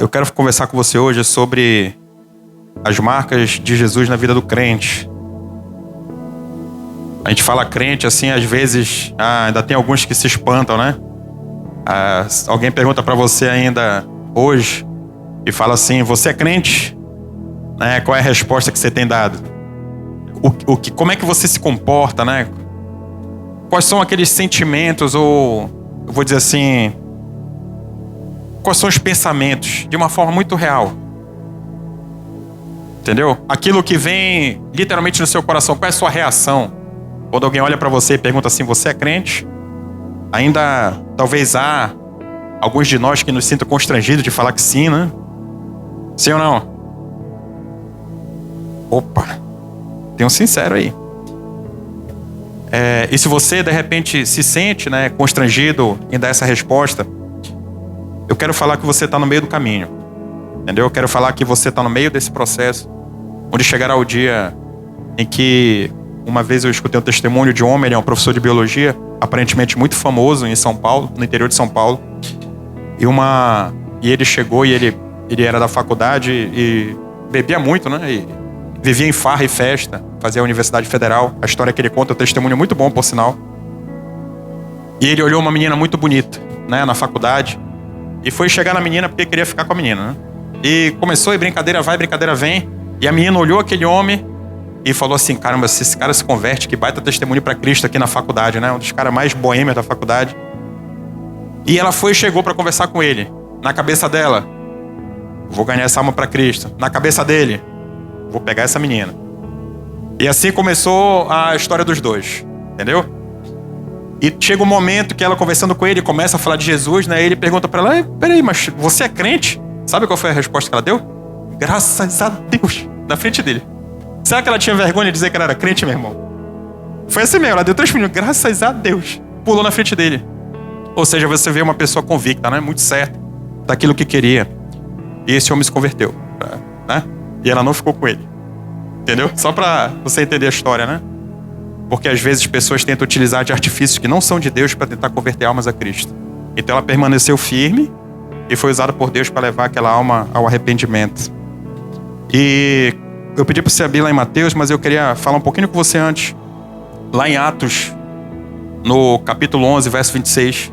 Eu quero conversar com você hoje sobre as marcas de Jesus na vida do crente. A gente fala crente assim, às vezes, ainda tem alguns que se espantam, né? Alguém pergunta para você ainda hoje e fala assim: você é crente? Né? Qual é a resposta que você tem dado? Como é que você se comporta, né? Quais são aqueles sentimentos, ou eu vou dizer assim, quais são os pensamentos, de uma forma muito real? Entendeu? Aquilo que vem literalmente no seu coração. Qual é a sua reação quando alguém olha para você e pergunta assim: você é crente? Ainda talvez há alguns de nós que nos sintam constrangidos de falar que sim, né? Sim ou não? Opa, tem um sincero aí. E se você de repente se sente, né, constrangido em dar essa resposta, eu quero falar que você está no meio do caminho, entendeu? Eu quero falar que você está no meio desse processo, onde chegará o dia em que, uma vez eu escutei um testemunho de um homem, ele é um professor de biologia, aparentemente muito famoso em São Paulo, no interior de São Paulo, e ele chegou e ele era da faculdade e bebia muito, né? E vivia em farra e festa, fazia a Universidade Federal. A história que ele conta é um testemunho muito bom, por sinal. E ele olhou uma menina muito bonita, né, na faculdade, e foi chegar na menina porque queria ficar com a menina, né? E começou, e brincadeira vai, brincadeira vem. E a menina olhou aquele homem e falou assim: caramba, se esse cara se converte, que baita testemunho para Cristo aqui na faculdade, né? Um dos caras mais boêmios da faculdade. E ela foi e chegou para conversar com ele. Na cabeça dela: vou ganhar essa alma para Cristo. Na cabeça dele: vou pegar essa menina. E assim começou a história dos dois, entendeu? E chega um momento que ela, conversando com ele, começa a falar de Jesus, né? E ele pergunta para ela: peraí, mas você é crente? Sabe qual foi a resposta que ela deu? Graças a Deus, na frente dele. Será que ela tinha vergonha de dizer que ela era crente, meu irmão? Foi assim mesmo, ela deu 3 minutos, graças a Deus. Pulou na frente dele. Ou seja, você vê uma pessoa convicta, né? Muito certa daquilo que queria. E esse homem se converteu, né? E ela não ficou com ele. Entendeu? Só para você entender a história, né? Porque às vezes pessoas tentam utilizar de artifícios que não são de Deus para tentar converter almas a Cristo. Então ela permaneceu firme e foi usada por Deus para levar aquela alma ao arrependimento. E eu pedi para você abrir lá em Mateus, mas eu queria falar um pouquinho com você antes. Lá em Atos, no capítulo 11, verso 26,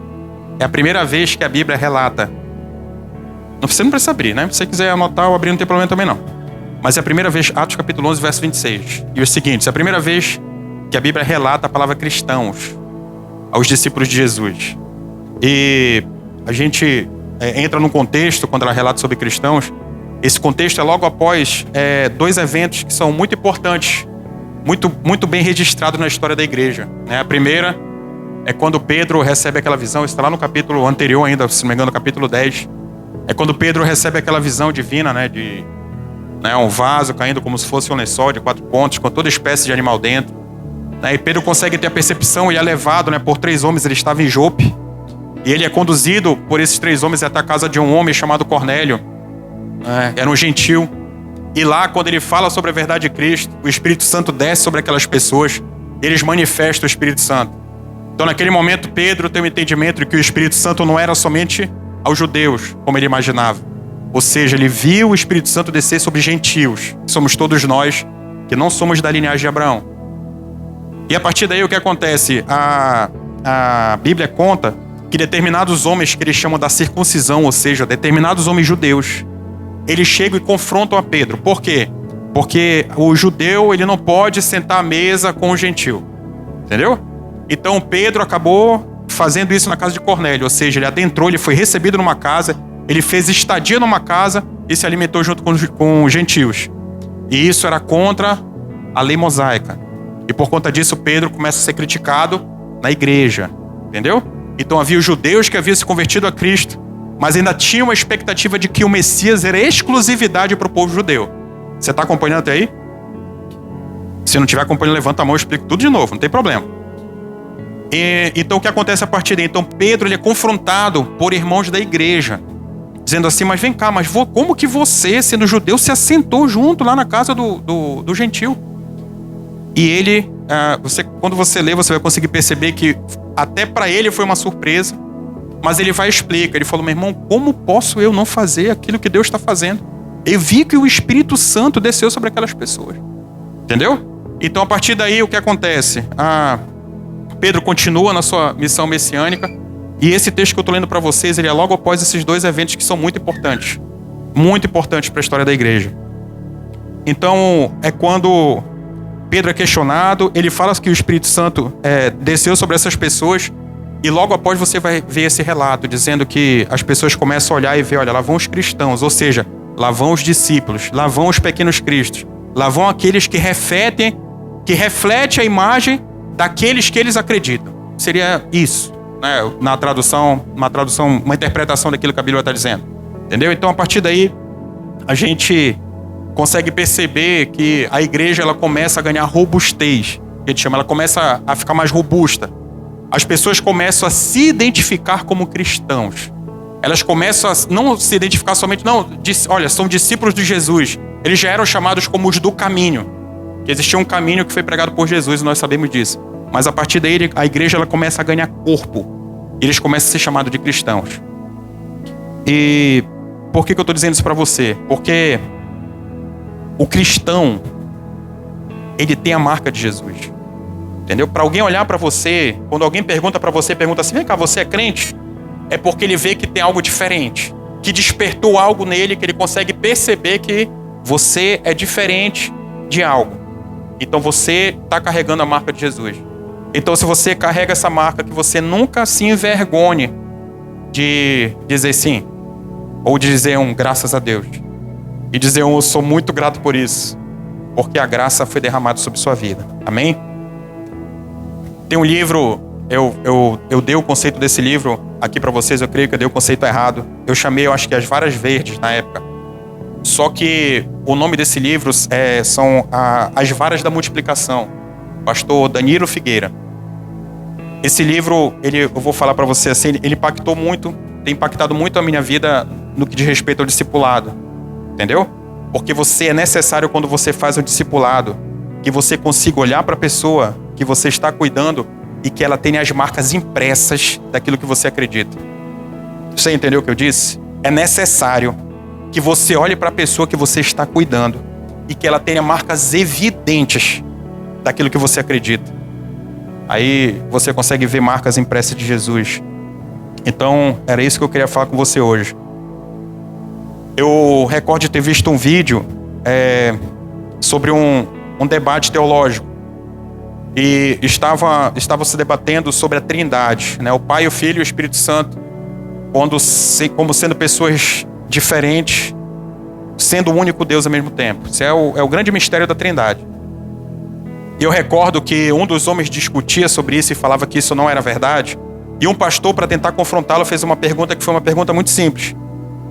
é a primeira vez que a Bíblia relata. Você não precisa abrir, né? Se você quiser anotar ou abrir, não tem problema também não. Mas é a primeira vez, Atos capítulo 11, verso 26. E o seguinte: é a primeira vez que a Bíblia relata a palavra cristãos aos discípulos de Jesus. E a gente entra num contexto, quando ela relata sobre cristãos, esse contexto é logo após 2 eventos que são muito importantes, muito bem registrados na história da igreja. A primeira é quando Pedro recebe aquela visão, está lá no capítulo anterior ainda, se não me engano, no capítulo 10. É quando Pedro recebe aquela visão divina, né, de um vaso caindo como se fosse um lençol de 4 pontos, com toda espécie de animal dentro. E Pedro consegue ter a percepção e é levado, né, por 3 homens, ele estava em Jope. E ele é conduzido por esses 3 homens até a casa de um homem chamado Cornélio. Era um gentil. E lá, quando ele fala sobre a verdade de Cristo, o Espírito Santo desce sobre aquelas pessoas, eles manifestam o Espírito Santo. Então naquele momento Pedro tem um entendimento de que o Espírito Santo não era somente aos judeus, como ele imaginava. Ou seja, ele viu o Espírito Santo descer sobre gentios, que somos todos nós, que não somos da linhagem de Abraão. E a partir daí o que acontece? A Bíblia conta que determinados homens que eles chamam da circuncisão, ou seja, determinados homens judeus, eles chegam e confrontam a Pedro. Por quê? Porque o judeu, ele não pode sentar à mesa com o gentil. Entendeu? Então Pedro acabou fazendo isso na casa de Cornélio. Ou seja, ele adentrou, ele foi recebido numa casa, ele fez estadia numa casa e se alimentou junto com os gentios. E isso era contra a lei mosaica. E por conta disso, Pedro começa a ser criticado na igreja. Entendeu? Então havia os judeus que haviam se convertido a Cristo, mas ainda tinha uma expectativa de que o Messias era exclusividade para o povo judeu. Você está acompanhando até aí? Se não estiver acompanhando, levanta a mão, eu explico tudo de novo, não tem problema. Então o que acontece a partir daí? Então Pedro, ele é confrontado por irmãos da igreja, dizendo assim: mas vem cá, mas como que você, sendo judeu, se assentou junto lá na casa do gentil? E ele, quando você lê, você vai conseguir perceber que até para ele foi uma surpresa. Mas ele vai e explica. Ele falou, meu irmão, como posso eu não fazer aquilo que Deus está fazendo? Eu vi que o Espírito Santo desceu sobre aquelas pessoas. Entendeu? Então, a partir daí, o que acontece? Pedro continua na sua missão messiânica. E esse texto que eu estou lendo para vocês, ele é logo após esses dois eventos que são muito importantes. Muito importantes para a história da igreja. Então, é quando Pedro é questionado, ele fala que o Espírito Santo desceu sobre essas pessoas. E logo após você vai ver esse relato, dizendo que as pessoas começam a olhar e ver, olha, lá vão os cristãos, ou seja, lá vão os discípulos, lá vão os pequenos cristos, lá vão aqueles que refletem a imagem daqueles que eles acreditam. Seria isso, né? Uma interpretação daquilo que a Bíblia está dizendo. Entendeu? Então, a partir daí, a gente consegue perceber que a igreja ela começa a ganhar robustez, que a gente chama, ela começa a ficar mais robusta. As pessoas começam a se identificar como cristãos. Elas começam a não se identificar somente, olha, são discípulos de Jesus. Eles já eram chamados como os do caminho. Que existia um caminho que foi pregado por Jesus e nós sabemos disso. Mas a partir daí a igreja ela começa a ganhar corpo. E eles começam a ser chamados de cristãos. E por que eu estou dizendo isso para você? Porque o cristão, ele tem a marca de Jesus. Entendeu? Para alguém olhar para você, quando alguém pergunta para você, pergunta assim, vem cá, você é crente? É porque ele vê que tem algo diferente, que despertou algo nele, que ele consegue perceber que você é diferente de algo. Então você está carregando a marca de Jesus. Então se você carrega essa marca, que você nunca se envergonhe de dizer sim, ou de dizer graças a Deus. E dizer eu sou muito grato por isso, porque a graça foi derramada sobre sua vida. Amém? Tem um livro, eu dei o conceito desse livro aqui para vocês, eu creio que eu dei o conceito errado. Eu chamei, eu acho que as varas verdes na época. Só que o nome desse livro são As Varas da Multiplicação. Pastor Danilo Figueira. Esse livro, eu vou falar para você assim, ele impactou muito, tem impactado muito a minha vida no que diz respeito ao discipulado. Entendeu? Porque é necessário quando você faz o discipulado, que você consiga olhar para a pessoa que você está cuidando e que ela tenha as marcas impressas daquilo que você acredita. Você entendeu o que eu disse? É necessário que você olhe para a pessoa que você está cuidando e que ela tenha marcas evidentes daquilo que você acredita. Aí você consegue ver marcas impressas de Jesus. Então, era isso que eu queria falar com você hoje. Eu recordo de ter visto um vídeo sobre um debate teológico. E estava se debatendo sobre a Trindade, né? O Pai, o Filho e o Espírito Santo, como sendo pessoas diferentes, sendo o único Deus ao mesmo tempo. Isso é o grande mistério da Trindade. E eu recordo que um dos homens discutia sobre isso e falava que isso não era verdade. E um pastor, para tentar confrontá-lo, fez uma pergunta que foi uma pergunta muito simples.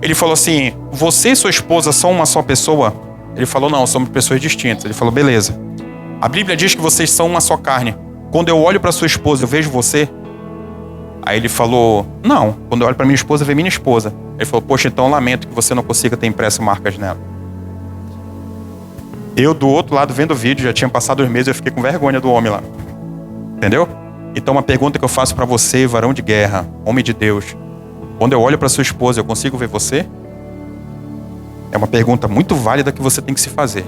Ele falou assim, você e sua esposa são uma só pessoa? Ele falou, não, somos pessoas distintas. Ele falou, beleza. A Bíblia diz que vocês são uma só carne. Quando eu olho para sua esposa, eu vejo você? Aí ele falou, não. Quando eu olho para minha esposa, eu vejo minha esposa. Ele falou, poxa, então eu lamento que você não consiga ter impresso marcas nela. Eu, do outro lado, vendo o vídeo, já tinha passado os meses, eu fiquei com vergonha do homem lá. Entendeu? Então uma pergunta que eu faço para você, varão de guerra, homem de Deus. Quando eu olho para sua esposa, eu consigo ver você? É uma pergunta muito válida que você tem que se fazer.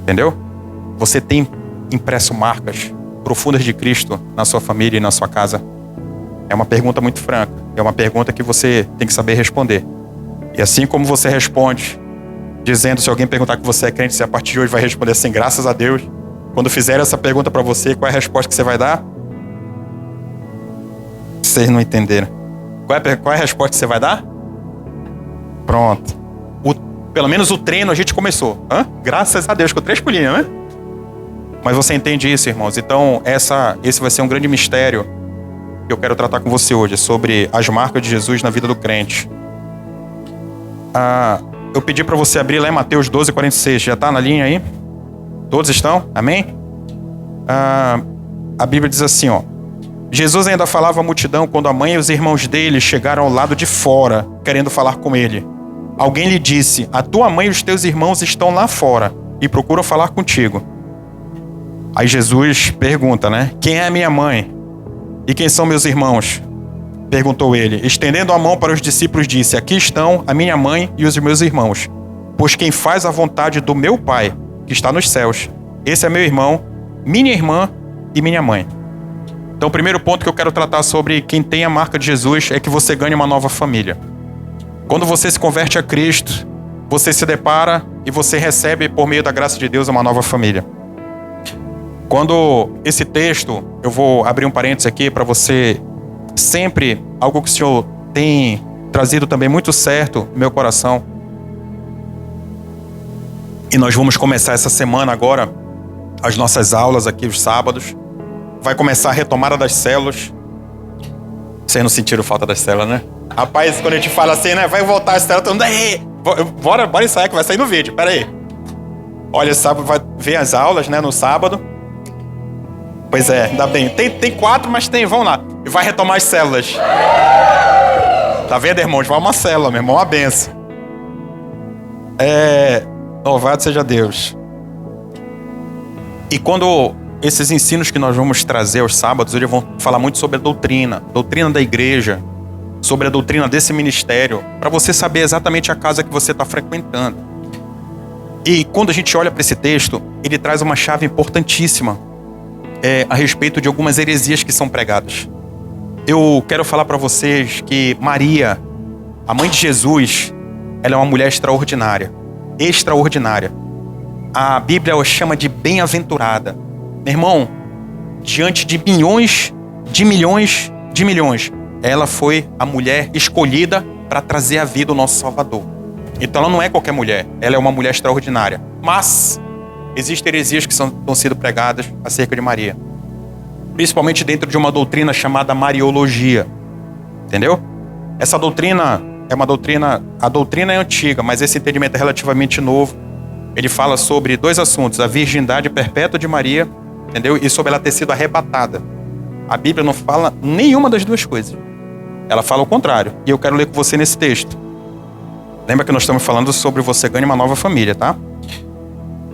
Entendeu? Você tem impresso marcas profundas de Cristo na sua família e na sua casa? É uma pergunta muito franca. É uma pergunta que você tem que saber responder. E assim como você responde, dizendo, se alguém perguntar que você é crente, você a partir de hoje vai responder assim, graças a Deus. Quando fizer essa pergunta para você, qual é a resposta que você vai dar? Vocês não entenderam. Qual é a resposta que você vai dar? Pronto. Pelo menos o treino a gente começou. Graças a Deus, com 3 pulinhos, né? Mas você entende isso, irmãos? Então, esse vai ser um grande mistério que eu quero tratar com você hoje, sobre as marcas de Jesus na vida do crente. Eu pedi para você abrir lá em Mateus 12:46. Já está na linha aí? Todos estão? Amém? A Bíblia diz assim, ó. Jesus ainda falava à multidão quando a mãe e os irmãos dele chegaram ao lado de fora, querendo falar com ele. Alguém lhe disse, a tua mãe e os teus irmãos estão lá fora e procuram falar contigo. Aí Jesus pergunta, né? Quem é a minha mãe? E quem são meus irmãos? Perguntou ele. Estendendo a mão para os discípulos, disse: aqui estão a minha mãe e os meus irmãos. Pois quem faz a vontade do meu Pai, que está nos céus, esse é meu irmão, minha irmã e minha mãe. Então, o primeiro ponto que eu quero tratar sobre quem tem a marca de Jesus é que você ganha uma nova família. Quando você se converte a Cristo, você se depara e você recebe, por meio da graça de Deus, uma nova família. Quando esse texto, eu vou abrir um parênteses aqui para você, sempre, algo que o Senhor tem trazido também muito certo no meu coração. E nós vamos começar essa semana agora, as nossas aulas aqui, os sábados. Vai começar a retomada das células. Vocês não sentiram falta das células, né? Rapaz, quando a gente fala assim, né? Vai voltar as células, todo mundo aí. Bora ensaiar que vai sair no vídeo, pera aí. Olha, sábado vai ver as aulas, né? No sábado. Pois é, ainda bem. Tem 4, mas vamos lá. E vai retomar as células. Tá vendo, irmãos? Vai uma célula, meu irmão, uma benção. Louvado seja Deus. E quando esses ensinos que nós vamos trazer aos sábados, eles vão falar muito sobre a doutrina da igreja, sobre a doutrina desse ministério, para você saber exatamente a casa que você está frequentando. E quando a gente olha para esse texto, ele traz uma chave importantíssima a respeito de algumas heresias que são pregadas. Eu quero falar para vocês que Maria, a mãe de Jesus, ela é uma mulher extraordinária. Extraordinária. A Bíblia a chama de bem-aventurada. Meu irmão, diante de milhões, ela foi a mulher escolhida para trazer à vida o nosso Salvador. Então ela não é qualquer mulher, ela é uma mulher extraordinária. Mas existem heresias que estão sendo pregadas acerca de Maria. Principalmente dentro de uma doutrina chamada Mariologia. Entendeu? Essa doutrina é uma doutrina... A doutrina é antiga, mas esse entendimento é relativamente novo. Ele fala sobre 2 assuntos: a virgindade perpétua de Maria, entendeu? E sobre ela ter sido arrebatada. A Bíblia não fala nenhuma das duas coisas. Ela fala o contrário. E eu quero ler com você nesse texto. Lembra que nós estamos falando sobre você ganhar uma nova família, tá?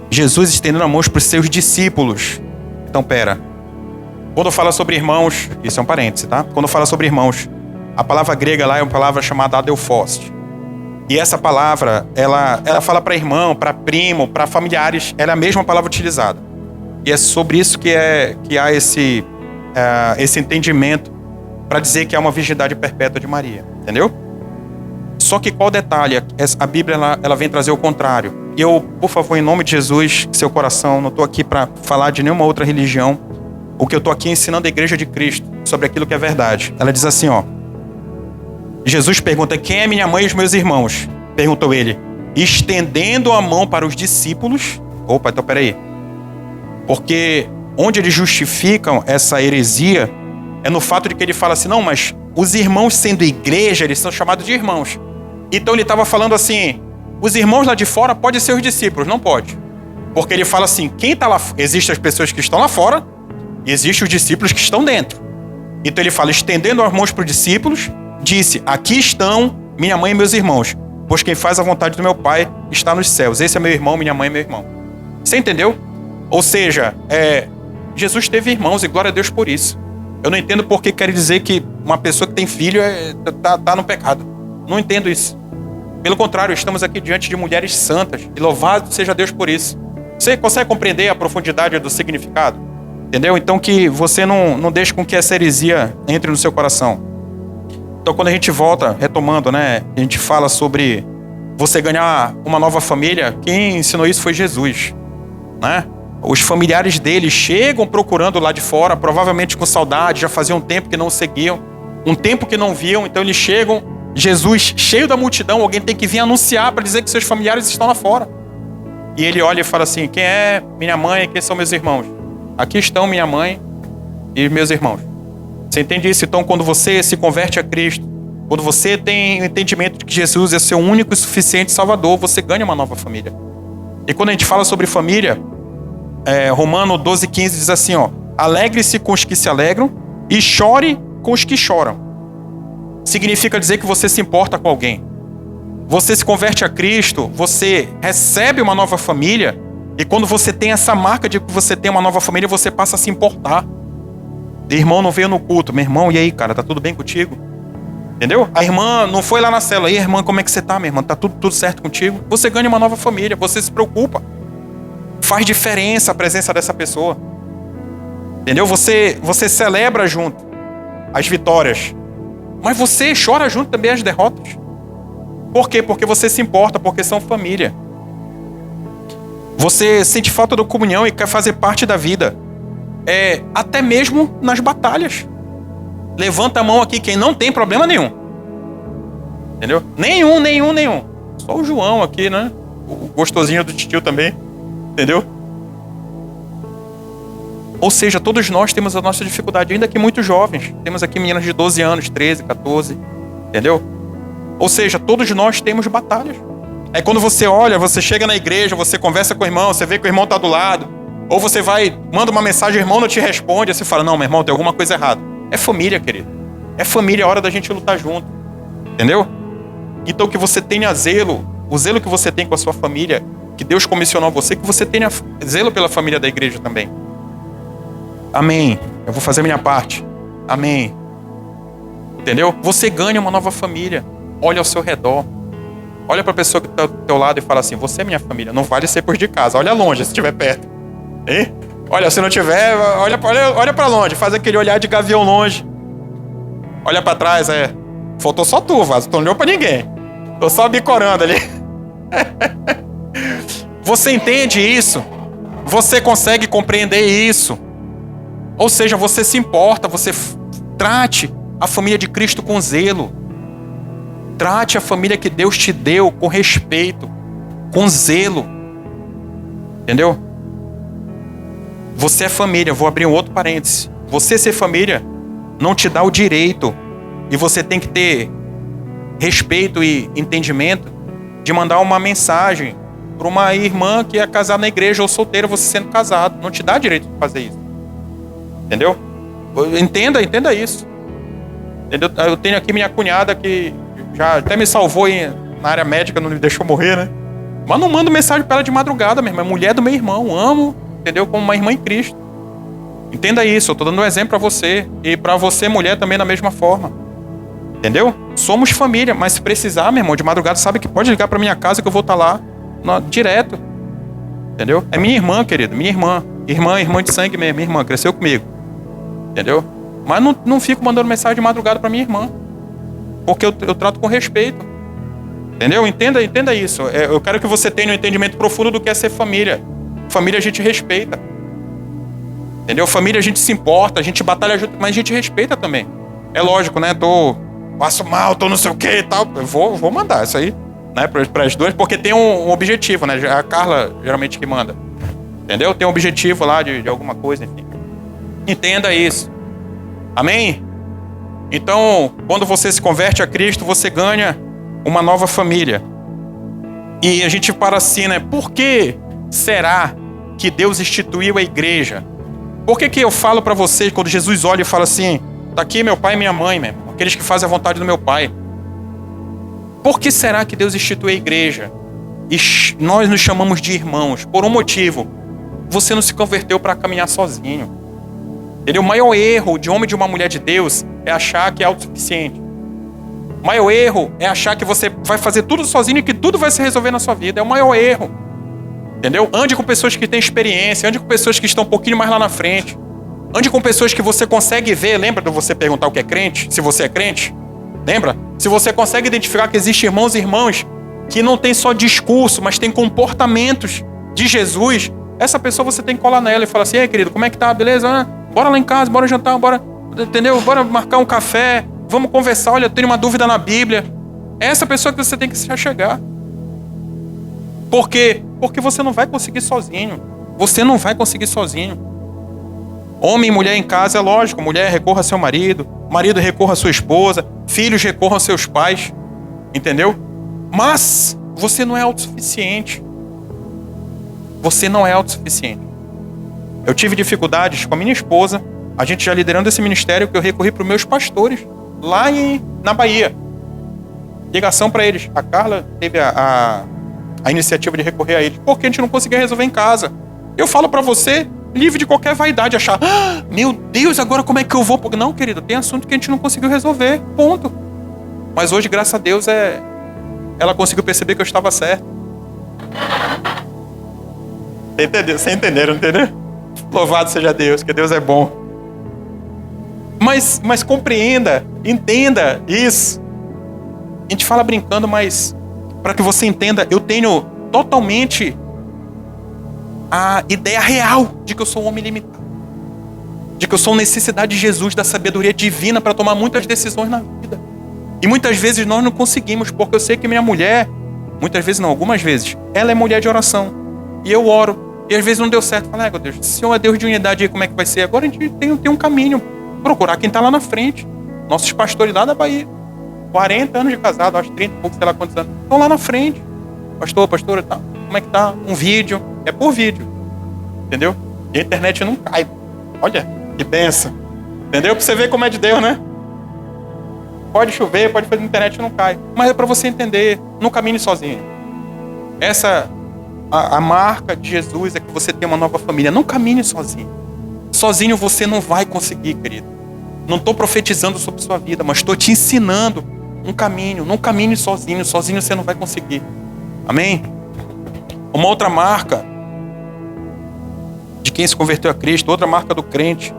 Jesus estendendo as mãos para os seus discípulos. Então, pera. Quando fala sobre irmãos, isso é um parêntese, tá? Quando fala sobre irmãos, a palavra grega lá é uma palavra chamada adelphos. E essa palavra, ela fala para irmão, para primo, para familiares. Ela é a mesma palavra utilizada. E é sobre isso que há esse entendimento para dizer que há uma virgindade perpétua de Maria. Entendeu? Só que qual detalhe? A Bíblia ela vem trazer o contrário. E eu, por favor, em nome de Jesus, seu coração, não estou aqui para falar de nenhuma outra religião. O que eu estou aqui ensinando a igreja de Cristo sobre aquilo que é verdade. Ela diz assim, ó. Jesus pergunta: quem é minha mãe e os meus irmãos? Perguntou ele, estendendo a mão para os discípulos. Opa, então peraí. Porque onde eles justificam essa heresia é no fato de que ele fala assim, não, mas os irmãos sendo igreja, eles são chamados de irmãos. Então ele estava falando assim, os irmãos lá de fora podem ser os discípulos, não pode. Porque ele fala assim, quem está lá, existem as pessoas que estão lá fora e existem os discípulos que estão dentro. Então ele fala, estendendo as mãos para os discípulos, disse, aqui estão minha mãe e meus irmãos, pois quem faz a vontade do meu Pai está nos céus. Esse é meu irmão, minha mãe e meu irmão. Você entendeu? Ou seja, Jesus teve irmãos e glória a Deus por isso. Eu não entendo por que quer dizer que uma pessoa que tem filho tá no pecado. Não entendo isso. Pelo contrário, estamos aqui diante de mulheres santas e louvado seja Deus por isso. Você consegue compreender a profundidade do significado? Entendeu? Então que você não deixe com que essa heresia entre no seu coração. Então quando a gente volta, retomando, né? A gente fala sobre você ganhar uma nova família. Quem ensinou isso foi Jesus, né? Os familiares dele chegam procurando lá de fora, provavelmente com saudade, já fazia um tempo que não o seguiam, um tempo que não viam, então eles chegam, Jesus cheio da multidão, alguém tem que vir anunciar para dizer que seus familiares estão lá fora. E ele olha e fala assim, quem é minha mãe e quem são meus irmãos? Aqui estão minha mãe e meus irmãos. Você entende isso? Então quando você se converte a Cristo, quando você tem o entendimento de que Jesus é seu único e suficiente Salvador, você ganha uma nova família. E quando a gente fala sobre família, Romano 12,15 diz assim, ó, alegre-se com os que se alegram e chore com os que choram. Significa dizer que você se importa com alguém. Você se converte a Cristo, você recebe uma nova família, e quando você tem essa marca de que você tem uma nova família, você passa a se importar. Irmão não veio no culto, meu irmão, e aí, cara, tá tudo bem contigo? Entendeu? A irmã não foi lá na célula. E irmã, como é que você tá, minha irmã? Tá tudo certo contigo? Você ganha uma nova família, você se preocupa. Faz diferença a presença dessa pessoa. Entendeu? Você celebra junto as vitórias. Mas você chora junto também as derrotas. Por quê? Porque você se importa, porque são família. Você sente falta da comunhão e quer fazer parte da vida. Até mesmo nas batalhas. Levanta a mão aqui quem não tem problema nenhum. Entendeu? Nenhum. Só o João aqui, né? O gostosinho do tio também. Entendeu? Ou seja, todos nós temos a nossa dificuldade, ainda que muito jovens. Temos aqui meninas de 12 anos, 13, 14. Entendeu? Ou seja, todos nós temos batalhas. É quando você olha, você chega na igreja, você conversa com o irmão, você vê que o irmão está do lado. Ou você vai, manda uma mensagem, o irmão não te responde. Aí você fala, não, meu irmão, tem alguma coisa errada. É família, querido. É família, é hora da gente lutar junto. Entendeu? Então que você tenha zelo, o zelo que você tem com a sua família, que Deus comissionou você, que você tenha zelo pela família da igreja também. Amém. Eu vou fazer a minha parte. Amém. Entendeu? Você ganha uma nova família. Olha ao seu redor. Olha para a pessoa que está do teu lado e fala assim, você é minha família. Não vale ser por de casa. Olha longe se estiver perto. Hein? Olha, se não tiver, olha para longe. Faz aquele olhar de gavião longe. Olha para trás, Faltou só tu, Vaso. Tu não olhou para ninguém. Tô só bicorando ali. Você entende isso? Você consegue compreender isso? Ou seja, você se importa, você trate a família de Cristo com zelo. Trate a família que Deus te deu com respeito, com zelo. Entendeu? Você é família, vou abrir um outro parêntese. Você ser família não te dá o direito, e você tem que ter respeito e entendimento de mandar uma mensagem para uma irmã que é casada na igreja ou solteira, você sendo casado. Não te dá direito de fazer isso. Entendeu? Entenda isso. Entendeu? Eu tenho aqui minha cunhada que já até me salvou na área médica, não me deixou morrer, né? Mas não mando mensagem para ela de madrugada, minha irmã. É mulher do meu irmão, amo, entendeu? Como uma irmã em Cristo. Entenda isso, eu estou dando um exemplo para você. E para você, mulher, também da mesma forma. Entendeu? Somos família, mas se precisar, meu irmão, de madrugada, sabe que pode ligar para minha casa que eu vou estar lá direto. Entendeu? É minha irmã, querido, minha irmã. Irmã de sangue mesmo, minha irmã, cresceu comigo. Entendeu? Mas não fico mandando mensagem de madrugada para minha irmã. Porque eu trato com respeito. Entendeu? Entenda isso. Eu quero que você tenha um entendimento profundo do que é ser família. Família a gente respeita. Entendeu? Família a gente se importa, a gente batalha junto, mas a gente respeita também. É lógico, né? Passo mal, não sei o que e tal. Eu vou mandar isso aí, né? Para as duas, porque tem um objetivo, né? A Carla geralmente que manda. Entendeu? Tem um objetivo lá de alguma coisa, enfim. Entenda isso. Amém? Então, quando você se converte a Cristo, você ganha uma nova família. E a gente para assim, né? Por que será que Deus instituiu a igreja? Por que eu falo para vocês, quando Jesus olha e fala assim, tá aqui meu pai e minha mãe, mesmo, aqueles que fazem a vontade do meu pai. Por que será que Deus instituiu a igreja? E nós nos chamamos de irmãos, por um motivo. Você não se converteu para caminhar sozinho. O maior erro de homem e de uma mulher de Deus é achar que é autossuficiente. O maior erro é achar que você vai fazer tudo sozinho e que tudo vai se resolver na sua vida. É o maior erro. Entendeu? Ande com pessoas que têm experiência, ande com pessoas que estão um pouquinho mais lá na frente. Ande com pessoas que você consegue ver. Lembra de você perguntar o que é crente? Se você é crente? Lembra? Se você consegue identificar que existem irmãos e irmãs que não tem só discurso, mas tem comportamentos de Jesus, essa pessoa você tem que colar nela e falar assim, ei, querido, como é que tá? Beleza? Bora lá em casa, bora jantar, bora, entendeu? Bora marcar um café, vamos conversar, olha, eu tenho uma dúvida na Bíblia. É essa pessoa que você tem que se achegar. Por quê? Porque você não vai conseguir sozinho. Você não vai conseguir sozinho. Homem e mulher em casa, é lógico. Mulher recorra a seu marido. Marido recorra a sua esposa. Filhos recorram a seus pais. Entendeu? Mas você não é autossuficiente. Você não é autossuficiente. Eu tive dificuldades com a minha esposa. A gente já liderando esse ministério, que eu recorri para os meus pastores. Lá na Bahia. Ligação para eles. A Carla teve a iniciativa de recorrer a eles. Porque a gente não conseguia resolver em casa. Eu falo para você, livre de qualquer vaidade, achar, meu Deus, agora como é que eu vou? Porque não, querido, tem assunto que a gente não conseguiu resolver. Ponto. Mas hoje, graças a Deus, ela conseguiu perceber que eu estava certo. Vocês entenderam, entendeu? Louvado seja Deus, que Deus é bom. Mas compreenda, entenda isso. A gente fala brincando, mas para que você entenda, eu tenho totalmente a ideia real de que eu sou um homem limitado. De que eu sou necessidade de Jesus, da sabedoria divina para tomar muitas decisões na vida. E muitas vezes nós não conseguimos, porque eu sei que minha mulher, muitas vezes não, algumas vezes, ela é mulher de oração. E eu oro. E às vezes não deu certo. Fala, meu Deus, se o Senhor é Deus de unidade aí, como é que vai ser? Agora a gente tem um caminho. Procurar quem está lá na frente. Nossos pastores lá da Bahia. 40 anos de casado, acho 30 e pouco, sei lá quantos anos. Estão lá na frente. Pastora, tá? Como é que tá? Um vídeo. É por vídeo. Entendeu? E a internet não cai. Olha, que benção. Entendeu? Pra você ver como é de Deus, né? Pode chover, pode fazer, a internet não cai. Mas é para você entender, não caminhe sozinho. A marca de Jesus é que você tem uma nova família. Não caminhe sozinho. Sozinho você não vai conseguir, querido. Não estou profetizando sobre sua vida, mas estou te ensinando um caminho. Não caminhe sozinho. Sozinho você não vai conseguir. Amém? Uma outra marca de quem se converteu a Cristo, outra marca do crente,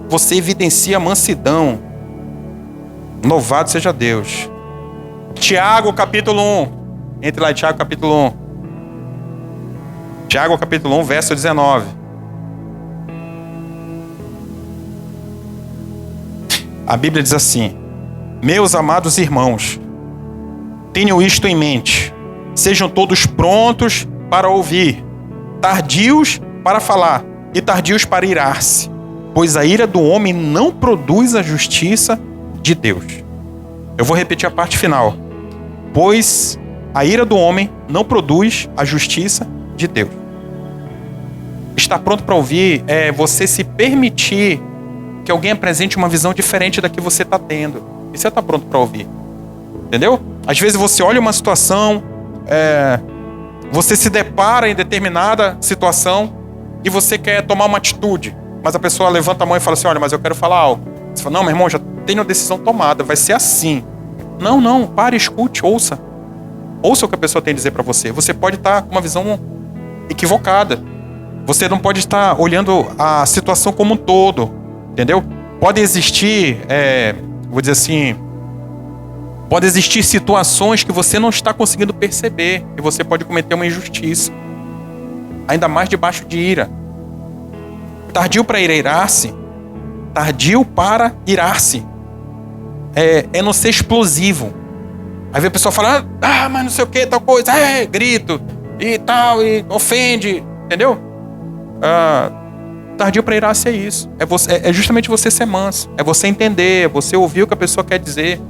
você evidencia mansidão. Louvado seja Deus. Tiago capítulo 1. Entre lá em Tiago capítulo 1. Tiago capítulo 1, verso 19. A Bíblia diz assim: meus amados irmãos, tenham isto em mente. Sejam todos prontos para ouvir, tardios para falar e tardios para irar-se, pois a ira do homem não produz a justiça de Deus. Eu vou repetir a parte final. Pois a ira do homem não produz a justiça de Deus. Estar pronto para ouvir é você se permitir que alguém apresente uma visão diferente da que você está tendo. E você está pronto para ouvir. Entendeu? Às vezes você olha uma situação, você se depara em determinada situação e você quer tomar uma atitude, mas a pessoa levanta a mão e fala assim: olha, mas eu quero falar algo. Você fala: não, meu irmão, já tenho a decisão tomada, vai ser assim. Não, pare, escute, ouça. Ouça o que a pessoa tem a dizer para você. Você pode estar com uma visão equivocada. Você não pode estar olhando a situação como um todo, entendeu? Pode existir, vou dizer assim, pode existir situações que você não está conseguindo perceber e você pode cometer uma injustiça, ainda mais debaixo de ira. Tardio para irar-se, tardio para irar-se. É não ser explosivo. Aí vem a pessoa falar: mas não sei o que, tal coisa, grito e tal, e ofende, entendeu? Tardio para irar-se é isso. É justamente você ser manso. É você entender, é você ouvir o que a pessoa quer dizer.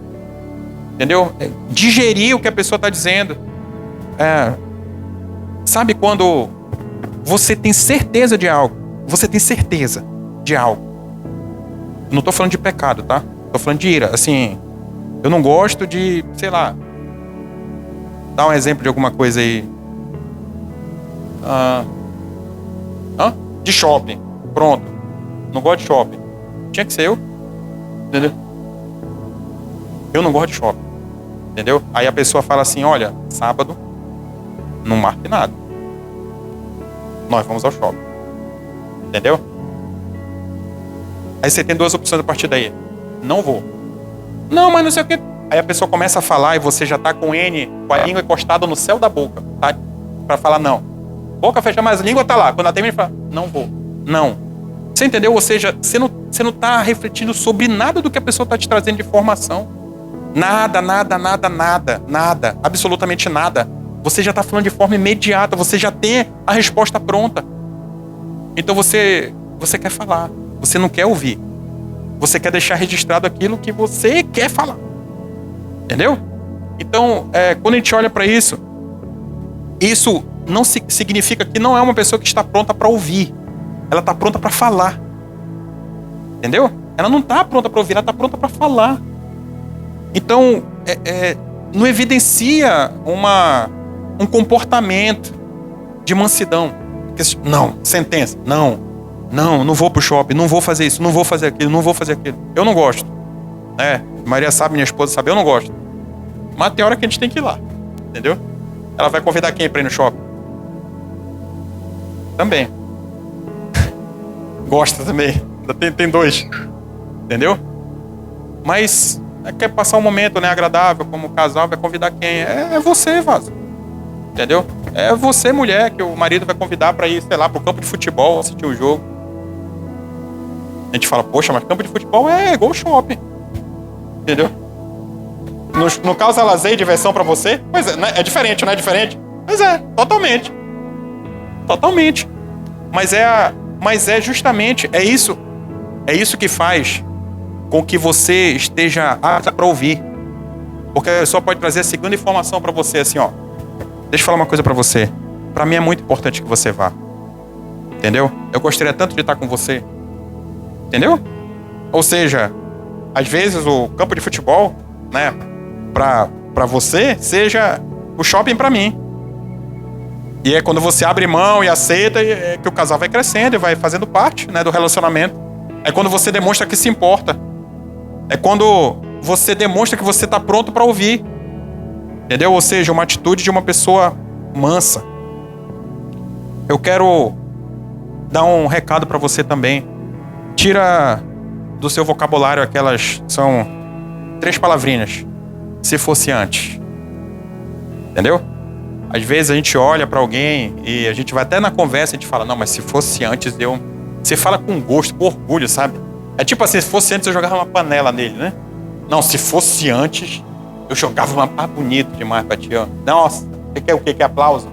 Entendeu? Digerir o que a pessoa está dizendo. Sabe quando você tem certeza de algo? Você tem certeza de algo. Não estou falando de pecado, tá? Estou falando de ira. Assim, eu não gosto de, sei lá, dá um exemplo de alguma coisa aí. De shopping. Pronto. Não gosto de shopping. Tinha que ser eu. Entendeu? Eu não gosto de shopping. Entendeu? Aí a pessoa fala assim: olha, sábado, não marque nada. Nós vamos ao shopping. Entendeu? Aí você tem duas opções a partir daí. Não vou. Não, mas não sei o que. Aí a pessoa começa a falar e você já tá com com a língua encostada no céu da boca, tá? Pra falar não. Boca fecha, mas a língua tá lá. Quando ela termina, fala: não vou. Não. Você entendeu? Ou seja, você não tá refletindo sobre nada do que a pessoa tá te trazendo de informação. Nada. Absolutamente nada. Você já tá falando de forma imediata. Você já tem a resposta pronta. Então você quer falar. Você não quer ouvir. Você quer deixar registrado aquilo que você quer falar. Entendeu? Então, quando a gente olha para isso não significa que não é uma pessoa que está pronta para ouvir. Ela está pronta para falar. Entendeu? Ela não está pronta para ouvir, ela está pronta para falar. Então, não evidencia um comportamento de mansidão. Não, sentença, não vou pro shopping, não vou fazer isso, não vou fazer aquilo. Eu não gosto. Maria sabe, minha esposa sabe, eu não gosto. Mas tem hora que a gente tem que ir lá. Entendeu? Ela vai convidar quem pra ir no shopping? Também. Gosta também. Tem dois. Entendeu? Mas quer passar um momento, né, agradável como casal, vai convidar quem? É você, vaso. Entendeu? É você, mulher, que o marido vai convidar pra ir, sei lá, pro campo de futebol, assistir o jogo. A gente fala, poxa, mas campo de futebol é igual shopping. Entendeu? No caso, lazer e diversão pra você, pois é, né? É diferente, não é diferente? Pois é, totalmente. Totalmente. Mas é justamente, é isso que faz com que você esteja apto para ouvir. Porque a pessoa pode trazer a segunda informação para você, assim, ó. Deixa eu falar uma coisa para você. Para mim é muito importante que você vá. Entendeu? Eu gostaria tanto de estar com você. Entendeu? Ou seja, às vezes o campo de futebol, né, para você, seja o shopping para mim. E é quando você abre mão e aceita que o casal vai crescendo e vai fazendo parte, né, do relacionamento. É quando você demonstra que se importa. É quando você demonstra que você está pronto para ouvir. Entendeu? Ou seja, uma atitude de uma pessoa mansa. Eu quero dar um recado para você também. Tira do seu vocabulário aquelas... São 3 palavrinhas. Se fosse antes. Entendeu? Às vezes a gente olha para alguém e a gente vai até na conversa e a gente fala, não, mas se fosse antes eu... Você fala com gosto, com orgulho, sabe? É tipo assim, se fosse antes eu jogava uma panela nele, né? Não, se fosse antes, eu jogava uma pá bonito demais pra ti, ó. Nossa, você quer o quê? Quer aplauso?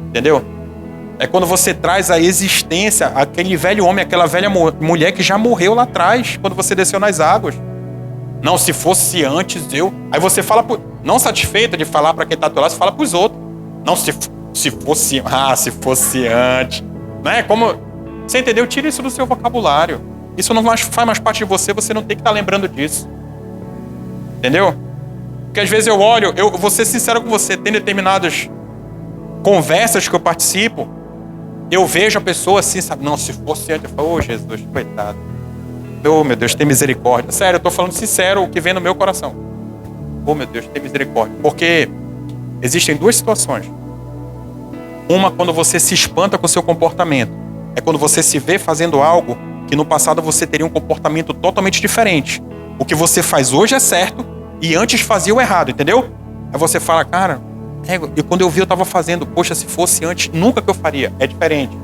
Entendeu? É quando você traz à existência aquele velho homem, aquela velha mulher que já morreu lá atrás, quando você desceu nas águas. Não, se fosse antes eu... Aí você fala, não satisfeita de falar pra quem tá do lado, você fala pros outros. Não, se fosse... Ah, se fosse antes. Né? Como... Você entendeu? Tira isso do seu vocabulário. Isso não faz mais parte de você, você não tem que estar lembrando disso. Entendeu? Porque às vezes eu olho, eu vou ser sincero com você, tem determinadas conversas que eu participo, eu vejo a pessoa assim, sabe? Não, se fosse antes, eu falo, ô Jesus, coitado. Oh, meu Deus, tem misericórdia. Sério, eu tô falando sincero o que vem no meu coração. Oh, meu Deus, tem misericórdia. Porque existem 2 situações. Uma, quando você se espanta com o seu comportamento. É quando você se vê fazendo algo que no passado você teria um comportamento totalmente diferente. O que você faz hoje é certo e antes fazia o errado, entendeu? Aí você fala, cara, e quando eu vi eu tava fazendo, poxa, se fosse antes, nunca que eu faria. É diferente.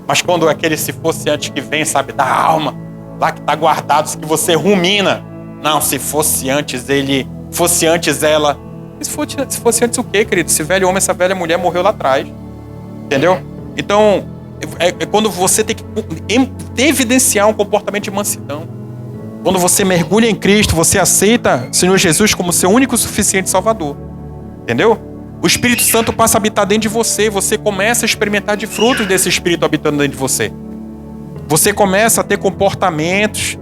Mas quando é aquele se fosse antes que vem, sabe, da alma, lá que tá guardado, que você rumina. Não, se fosse antes ele, fosse antes ela. Se fosse antes o quê, querido? Esse velho homem, essa velha mulher morreu lá atrás. Entendeu? Então... É quando você tem que evidenciar um comportamento de mansidão. Quando você mergulha em Cristo, você aceita o Senhor Jesus como seu único e suficiente Salvador. Entendeu? O Espírito Santo passa a habitar dentro de você. Você começa a experimentar de frutos desse Espírito habitando dentro de você. Você começa a ter comportamentos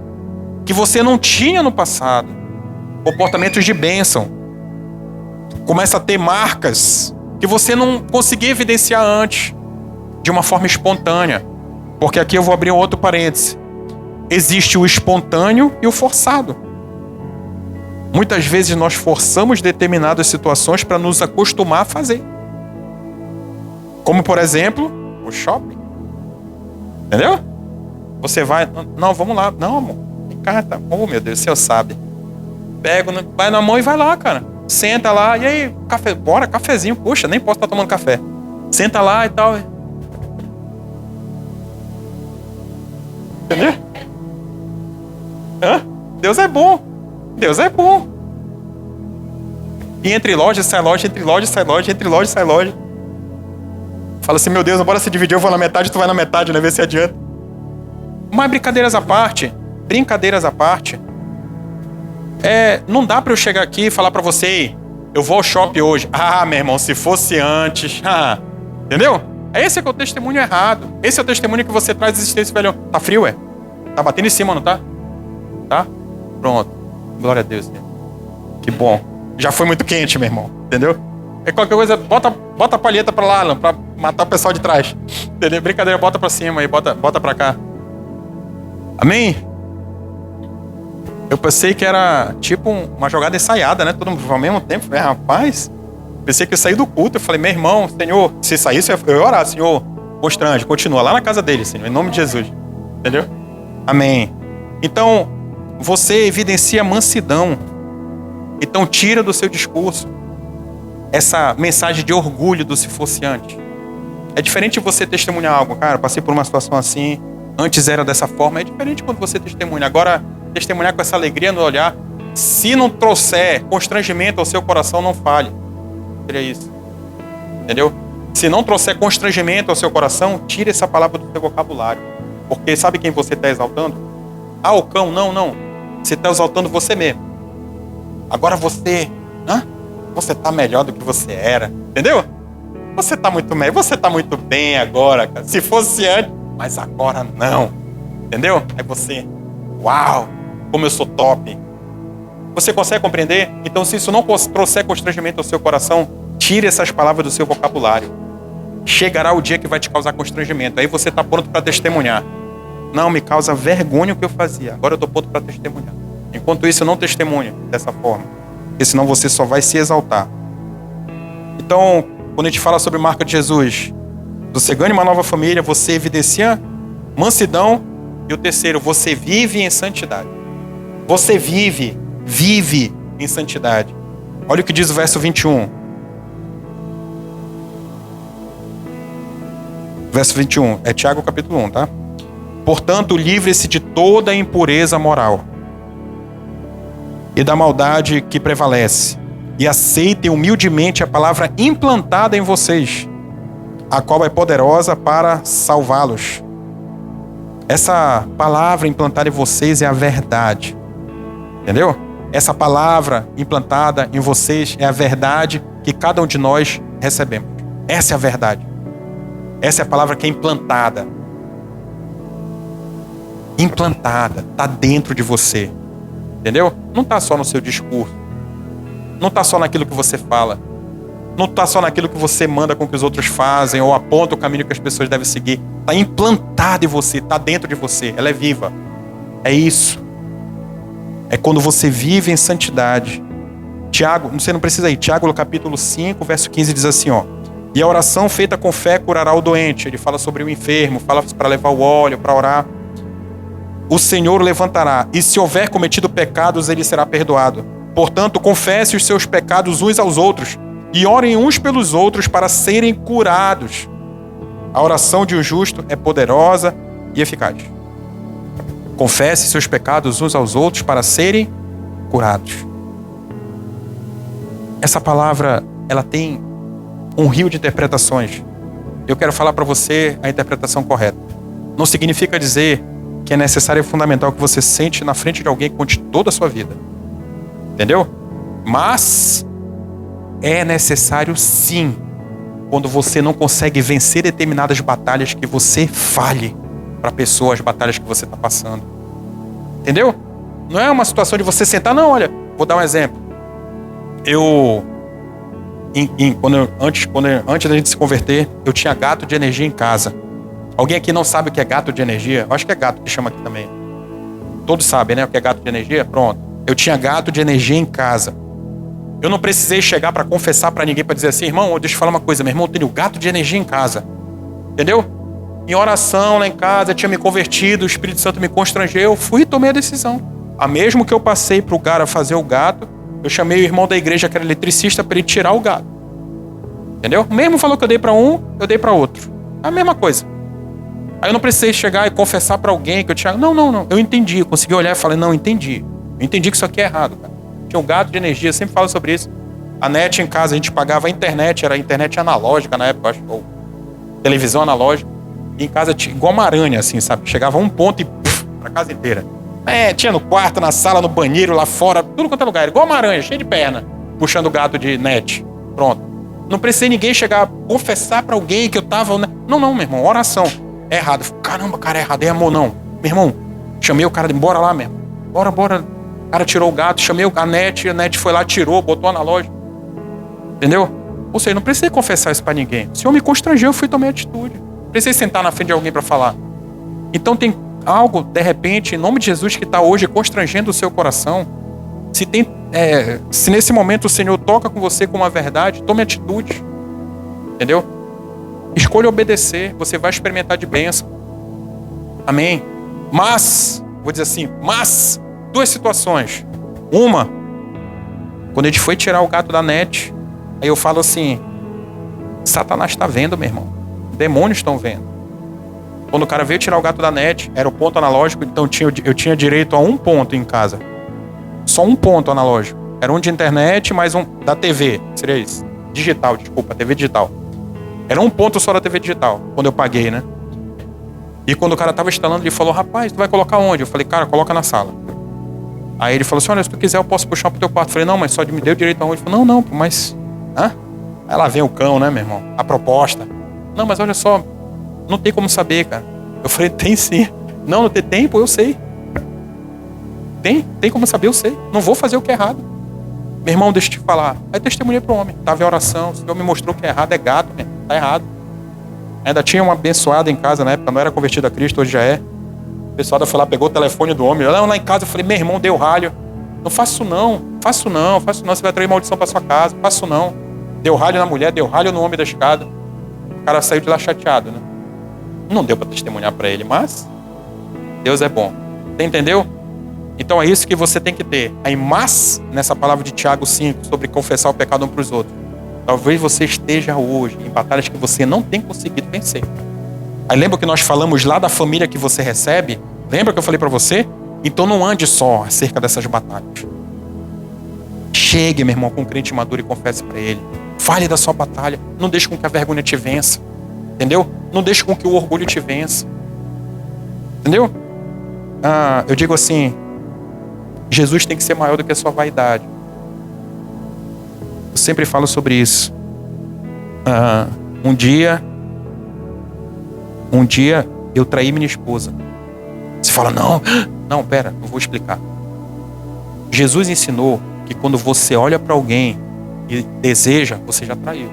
que você não tinha no passado. Comportamentos de bênção. Começa a ter marcas que você não conseguia evidenciar antes. De uma forma espontânea. Porque aqui eu vou abrir um outro parêntese. Existe o espontâneo e o forçado. Muitas vezes nós forçamos determinadas situações para nos acostumar a fazer. Como, por exemplo, o shopping. Entendeu? Você vai... Não, vamos lá. Não, amor. Carta. Oh, meu Deus, o senhor sabe. Pega, vai na mão e vai lá, cara. Senta lá. E aí, café. Bora, cafezinho. Poxa, nem posso estar tomando café. Senta lá e tal. Entendeu? Hã? Deus é bom. Deus é bom. E entre loja, sai loja, entre loja, sai loja, entre loja, sai loja. Fala assim, meu Deus, bora se dividir, eu vou na metade, tu vai na metade, né? Vê se adianta. Mas brincadeiras à parte, não dá pra eu chegar aqui e falar pra você, eu vou ao shopping hoje. Ah, meu irmão, se fosse antes. Entendeu? Esse é o testemunho errado. Esse é o testemunho que você traz existência, velho. Tá frio, é? Tá batendo em cima, não tá? Tá? Pronto. Glória a Deus. Que bom. Já foi muito quente, meu irmão. Entendeu? É qualquer coisa, bota a palheta pra lá, pra matar o pessoal de trás. Entendeu? Brincadeira, bota pra cima aí, bota pra cá. Amém? Eu pensei que era tipo uma jogada ensaiada, né? Todo mundo ao mesmo tempo. Falei, rapaz, pensei que ia sair do culto. Eu falei, meu irmão, Senhor, se saísse, eu ia orar, Senhor, constrange, continua lá na casa dele, Senhor, em nome de Jesus. Entendeu? Amém. Então, você evidencia mansidão. Então, tira do seu discurso essa mensagem de orgulho do se fosse antes. É diferente de você testemunhar algo. Cara, passei por uma situação assim, antes era dessa forma. É diferente quando você testemunha. Agora, testemunhar com essa alegria no olhar, se não trouxer constrangimento ao seu coração, não fale. Seria isso. Entendeu? Se não trouxer constrangimento ao seu coração, tire essa palavra do seu vocabulário. Porque sabe quem você está exaltando? Ah, o cão, não. Você está exaltando você mesmo. Agora você está melhor do que você era. Entendeu? Você está muito bem, você está muito bem agora, cara. Se fosse antes, mas agora não. Entendeu? Aí você, uau, como eu sou top. Você consegue compreender? Então, se isso não trouxer constrangimento ao seu coração, tire essas palavras do seu vocabulário. Chegará o dia que vai te causar constrangimento. Aí você está pronto para testemunhar. Não, me causa vergonha o que eu fazia. Agora eu estou pronto para testemunhar. Enquanto isso, não testemunha dessa forma. Porque senão você só vai se exaltar. Então, quando a gente fala sobre marca de Jesus, você ganha uma nova família, você evidencia mansidão. E o terceiro, você vive em santidade. Você vive em santidade. Olha o que diz o verso 21. Verso 21, é Tiago capítulo 1, tá? Portanto, livre-se de toda impureza moral e da maldade que prevalece, e aceitem humildemente a palavra implantada em vocês, a qual é poderosa para salvá-los. Essa palavra implantada em vocês é a verdade. Entendeu? Essa palavra implantada em vocês é a verdade que cada um de nós recebemos. Essa é a verdade. Essa é a palavra que é implantada. Implantada, está dentro de você. Entendeu? Não está só no seu discurso. Não está só naquilo que você fala. Não está só naquilo que você manda com que os outros fazem ou aponta o caminho que as pessoas devem seguir. Está implantada em você, está dentro de você. Ela é viva. É isso. É quando você vive em santidade. Tiago, você não precisa ir. Tiago, no capítulo 5, verso 15, diz assim, ó. E a oração feita com fé curará o doente. Ele fala sobre o enfermo, fala para levar o óleo, para orar. O Senhor o levantará, e se houver cometido pecados, ele será perdoado. Portanto, confesse os seus pecados uns aos outros, e orem uns pelos outros para serem curados. A oração de um justo é poderosa e eficaz. Confesse seus pecados uns aos outros para serem curados. Essa palavra, ela tem um rio de interpretações. Eu quero falar para você a interpretação correta. Não significa dizer que é necessário e fundamental que você sente na frente de alguém e conte toda a sua vida. Entendeu? Mas é necessário sim, quando você não consegue vencer determinadas batalhas, que você fale para a pessoa as batalhas que você está passando. Entendeu? Não é uma situação de você sentar, não, olha, vou dar um exemplo. Antes da gente se converter, eu tinha gato de energia em casa. Alguém aqui não sabe o que é gato de energia? Eu acho que é gato que chama aqui também. Todos sabem, né? O que é gato de energia? Pronto. Eu tinha gato de energia em casa. Eu não precisei chegar para confessar para ninguém, para dizer assim, irmão, deixa eu falar uma coisa, meu irmão, eu tenho gato de energia em casa. Entendeu? Em oração lá em casa, eu tinha me convertido, o Espírito Santo me constrangeu, eu fui e tomei a decisão. A mesmo que eu passei para o cara fazer o gato, eu chamei o irmão da igreja, que era eletricista, para ele tirar o gato. Entendeu? O mesmo falou que eu dei para um, eu dei para outro. A mesma coisa. Aí eu não precisei chegar e confessar para alguém que eu tinha... Não. Eu entendi. Eu consegui olhar e falei, não, entendi. Eu entendi que isso aqui é errado, cara. Tinha um gato de energia, eu sempre falo sobre isso. A net em casa, a gente pagava a internet, era a internet analógica na época, acho, ou televisão analógica. E em casa tinha igual uma aranha, assim, sabe? Chegava a um ponto e pra casa inteira. Tinha no quarto, na sala, no banheiro, lá fora, tudo quanto é lugar. Igual uma aranha, cheia de perna, puxando o gato de net. Pronto. Não precisei ninguém chegar a confessar pra alguém que eu tava... Não, meu irmão, oração. É errado. Caramba, cara, é errado. É amor, não. Meu irmão, chamei o cara de bora lá mesmo. Bora. O cara tirou o gato, chamei a net foi lá, tirou, botou na loja. Entendeu? Ou seja, não precisei confessar isso pra ninguém. O Senhor me constrangeu, eu fui tomar atitude. Não precisei sentar na frente de alguém pra falar. Então tem algo, de repente, em nome de Jesus, que está hoje constrangendo o seu coração, se nesse momento o Senhor toca com você com uma verdade, tome atitude. Entendeu? Escolha obedecer, você vai experimentar de bênção. Amém? Mas, vou dizer assim, duas situações. Uma, quando a gente foi tirar o gato da net, aí eu falo assim, Satanás está vendo, meu irmão. Demônios estão vendo. Quando o cara veio tirar o gato da net, era o ponto analógico, então eu tinha direito a um ponto em casa. Só um ponto analógico. Era um de internet, mais um da TV. Seria isso. Digital, desculpa, TV digital. Era um ponto só da TV digital, quando eu paguei, né? E quando o cara tava instalando, ele falou, rapaz, tu vai colocar onde? Eu falei, cara, coloca na sala. Aí ele falou assim, olha, se tu quiser eu posso puxar pro teu quarto. Eu falei, não, mas só me deu direito aonde? Ele falou, não, mas... Hã? Aí lá vem o cão, né, meu irmão? A proposta. Não, mas olha só, não tem como saber, cara. Eu falei, tem sim. Não tem tempo, eu sei. Tem como saber, eu sei. Não vou fazer o que é errado. Meu irmão, deixa eu te falar. Aí testemunhei pro homem. Tava em oração. O Senhor me mostrou que é errado, é gato, meu. Tá errado. Ainda tinha uma abençoada em casa na época, não era convertida a Cristo, hoje já é. A abençoada foi lá, pegou o telefone do homem. Lá em casa eu falei, meu irmão, deu ralho. Não faço não. Você vai trazer maldição pra sua casa. Faço não. Deu ralho na mulher, deu ralho no homem da escada. O cara saiu de lá chateado, né? Não deu pra testemunhar pra ele, mas Deus é bom. Você entendeu? Então é isso que você tem que ter. Aí, mas, nessa palavra de Tiago 5, sobre confessar o pecado um para os outros. Talvez você esteja hoje em batalhas que você não tem conseguido vencer. Aí lembra que nós falamos lá da família que você recebe? Lembra que eu falei para você? Então não ande só acerca dessas batalhas. Chegue, meu irmão, com um crente maduro e confesse para ele. Fale da sua batalha. Não deixe com que a vergonha te vença. Entendeu? Não deixe com que o orgulho te vença. Entendeu? Eu digo assim, Jesus tem que ser maior do que a sua vaidade. Eu sempre falo sobre isso. Um dia eu traí minha esposa. Você fala, não, pera, eu vou explicar. Jesus ensinou que quando você olha para alguém e deseja, você já traiu.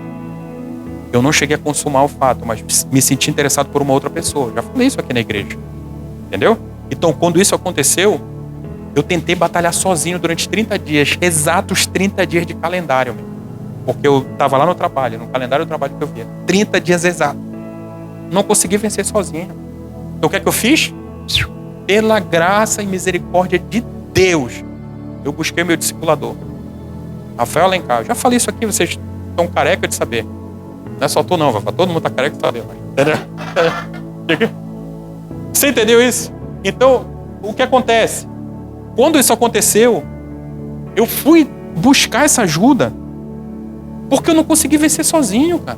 Eu não cheguei a consumar o fato, mas me senti interessado por uma outra pessoa. Já falei isso aqui na igreja. Entendeu? Então, quando isso aconteceu, eu tentei batalhar sozinho durante 30 dias, exatos 30 dias de calendário. Porque eu estava lá no trabalho, no calendário do trabalho que eu via. 30 dias exatos. Não consegui vencer sozinho. Então o que é que eu fiz? Pela graça e misericórdia de Deus, eu busquei meu discipulador, Rafael Alencar. Eu já falei isso aqui, vocês estão careca de saber. Não é só tu não, Rafa. Todo mundo está careca de saber. Entendeu? Você entendeu isso? Então, o que acontece? Quando isso aconteceu, eu fui buscar essa ajuda porque eu não consegui vencer sozinho, cara.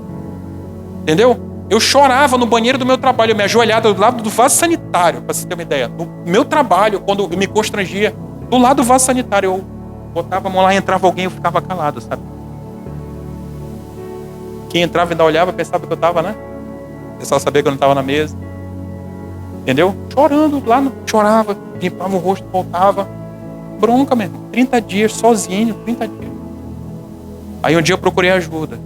Entendeu? Eu chorava no banheiro do meu trabalho, eu me ajoelhava do lado do vaso sanitário, para você ter uma ideia. No meu trabalho, quando eu me constrangia, do lado do vaso sanitário, eu botava a mão lá, entrava alguém, eu ficava calado, sabe? Quem entrava e ainda olhava, pensava que eu estava, né? O pessoal sabia que eu não estava na mesa. Entendeu? Chorando lá, chorava, limpava o rosto, voltava. Bronca mesmo. 30 dias sozinho, 30 dias. Aí um dia eu procurei ajuda.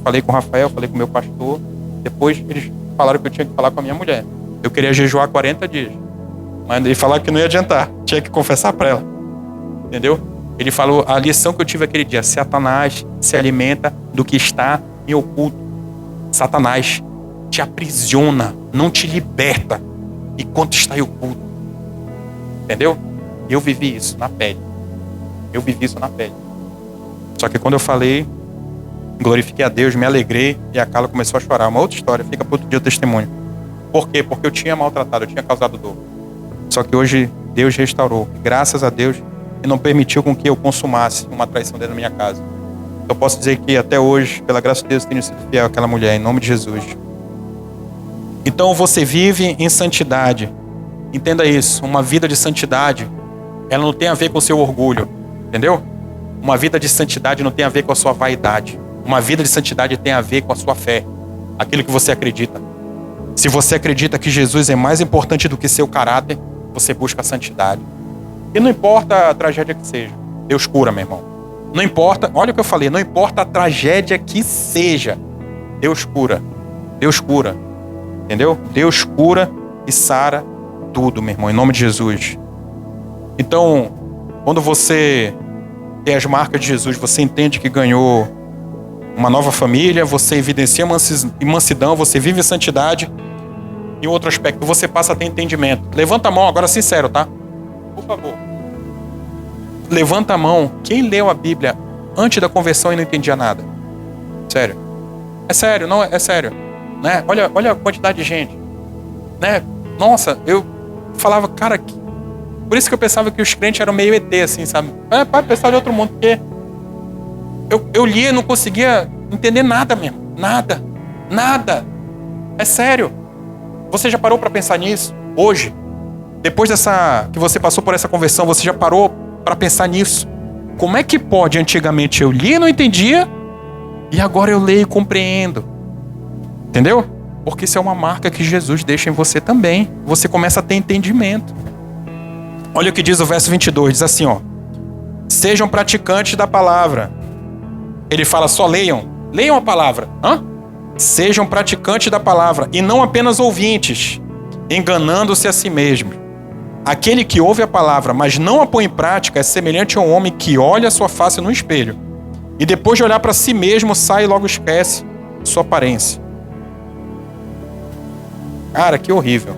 Falei com o Rafael, falei com o meu pastor. Depois eles falaram que eu tinha que falar com a minha mulher. Eu queria jejuar 40 dias. Mas eles falaram que não ia adiantar. Tinha que confessar para ela. Entendeu? Ele falou, a lição que eu tive aquele dia: Satanás se alimenta do que está em oculto. Satanás te aprisiona, não te liberta enquanto está em oculto. Entendeu? Eu vivi isso na pele. Só que quando eu falei, glorifiquei a Deus, me alegrei, e a Carla começou a chorar. Uma outra história, fica para outro dia o testemunho. Por quê? Porque eu tinha maltratado, eu tinha causado dor. Só que hoje Deus restaurou, graças a Deus, e não permitiu com que eu consumasse uma traição dentro da minha casa. Eu posso dizer que até hoje, pela graça de Deus, tenho sido fiel àquela mulher, em nome de Jesus. Então você vive em santidade. Entenda isso, uma vida de santidade, ela não tem a ver com o seu orgulho, entendeu? Uma vida de santidade não tem a ver com a sua vaidade. Uma vida de santidade tem a ver com a sua fé, aquilo que você acredita. Se você acredita que Jesus é mais importante do que seu caráter, você busca a santidade. E não importa a tragédia que seja, Deus cura, meu irmão. Não importa, olha o que eu falei, não importa a tragédia que seja, Deus cura. Deus cura, entendeu? Deus cura e sara tudo, meu irmão, em nome de Jesus. Então, quando você tem as marcas de Jesus, você entende que ganhou uma nova família, você evidencia mansidão, você vive em santidade. E outro aspecto, você passa a ter entendimento. Levanta a mão, agora sincero, tá? Por favor. Levanta a mão. Quem leu a Bíblia antes da conversão e não entendia nada? Sério. É sério, não é sério. Né? Olha a quantidade de gente. Né? Nossa, eu falava, cara, por isso que eu pensava que os crentes eram meio ET, assim, sabe? Pessoal de outro mundo, porque eu lia e não conseguia entender nada mesmo. Nada. É sério. Você já parou para pensar nisso? Hoje, depois que você passou por essa conversão, você já parou para pensar nisso? Como é que pode, antigamente eu lia e não entendia, e agora eu leio e compreendo? Entendeu? Porque isso é uma marca que Jesus deixa em você também. Você começa a ter entendimento. Olha o que diz o verso 22, diz assim, ó. Sejam praticantes da palavra. Ele fala, só leiam a palavra. Sejam praticantes da palavra e não apenas ouvintes, enganando-se a si mesmos. Aquele que ouve a palavra, mas não a põe em prática, é semelhante a um homem que olha a sua face no espelho e depois de olhar para si mesmo, sai e logo esquece sua aparência. Cara, que horrível.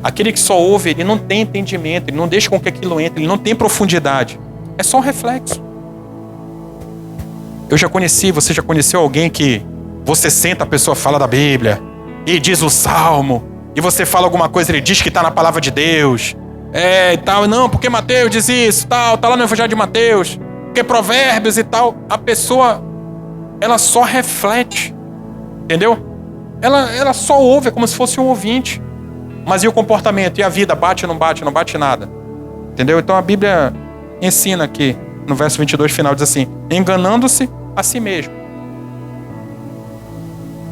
Aquele que só ouve, ele não tem entendimento, ele não deixa com que aquilo entre, ele não tem profundidade. É só um reflexo. Você já conheceu alguém que você senta, a pessoa fala da Bíblia e diz o Salmo, e você fala alguma coisa, ele diz que está na palavra de Deus, e tal, não, porque Mateus diz isso, tal, tá lá no Evangelho de Mateus, porque Provérbios e tal. A pessoa, ela só reflete, entendeu? Ela só ouve, é como se fosse um ouvinte. Mas e o comportamento? E a vida? Bate ou não bate? Não bate nada. Entendeu? Então a Bíblia ensina aqui, no verso 22 final, diz assim, enganando-se a si mesmo.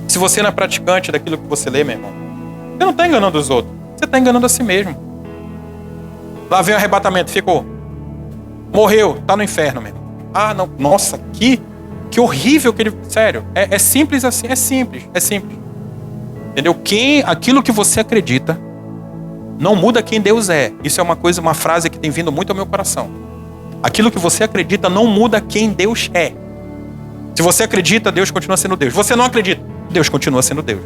Se você não é praticante daquilo que você lê, meu irmão, você não está enganando os outros, você está enganando a si mesmo. Lá vem o arrebatamento, ficou. Morreu, está no inferno, meu irmão. Ah, não, nossa, que horrível que ele... Sério, é simples assim, é simples. Entendeu? Aquilo que você acredita não muda quem Deus é. Isso é uma frase que tem vindo muito ao meu coração. Aquilo que você acredita não muda quem Deus é. Se você acredita, Deus continua sendo Deus. Você não acredita, Deus continua sendo Deus.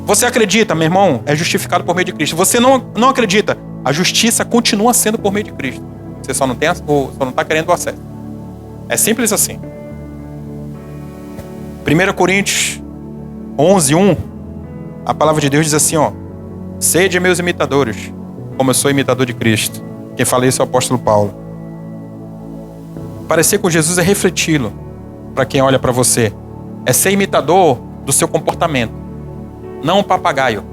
Você acredita, meu irmão, é justificado por meio de Cristo. Você não acredita, a justiça continua sendo por meio de Cristo. Você só não está querendo o acesso. É simples assim. 1 Coríntios 11:1, a palavra de Deus diz assim, ó: sede meus imitadores, como eu sou imitador de Cristo. Quem fala isso é o apóstolo Paulo. Parecer com Jesus é refleti-lo. Para quem olha para você, é ser imitador do seu comportamento, não um papagaio.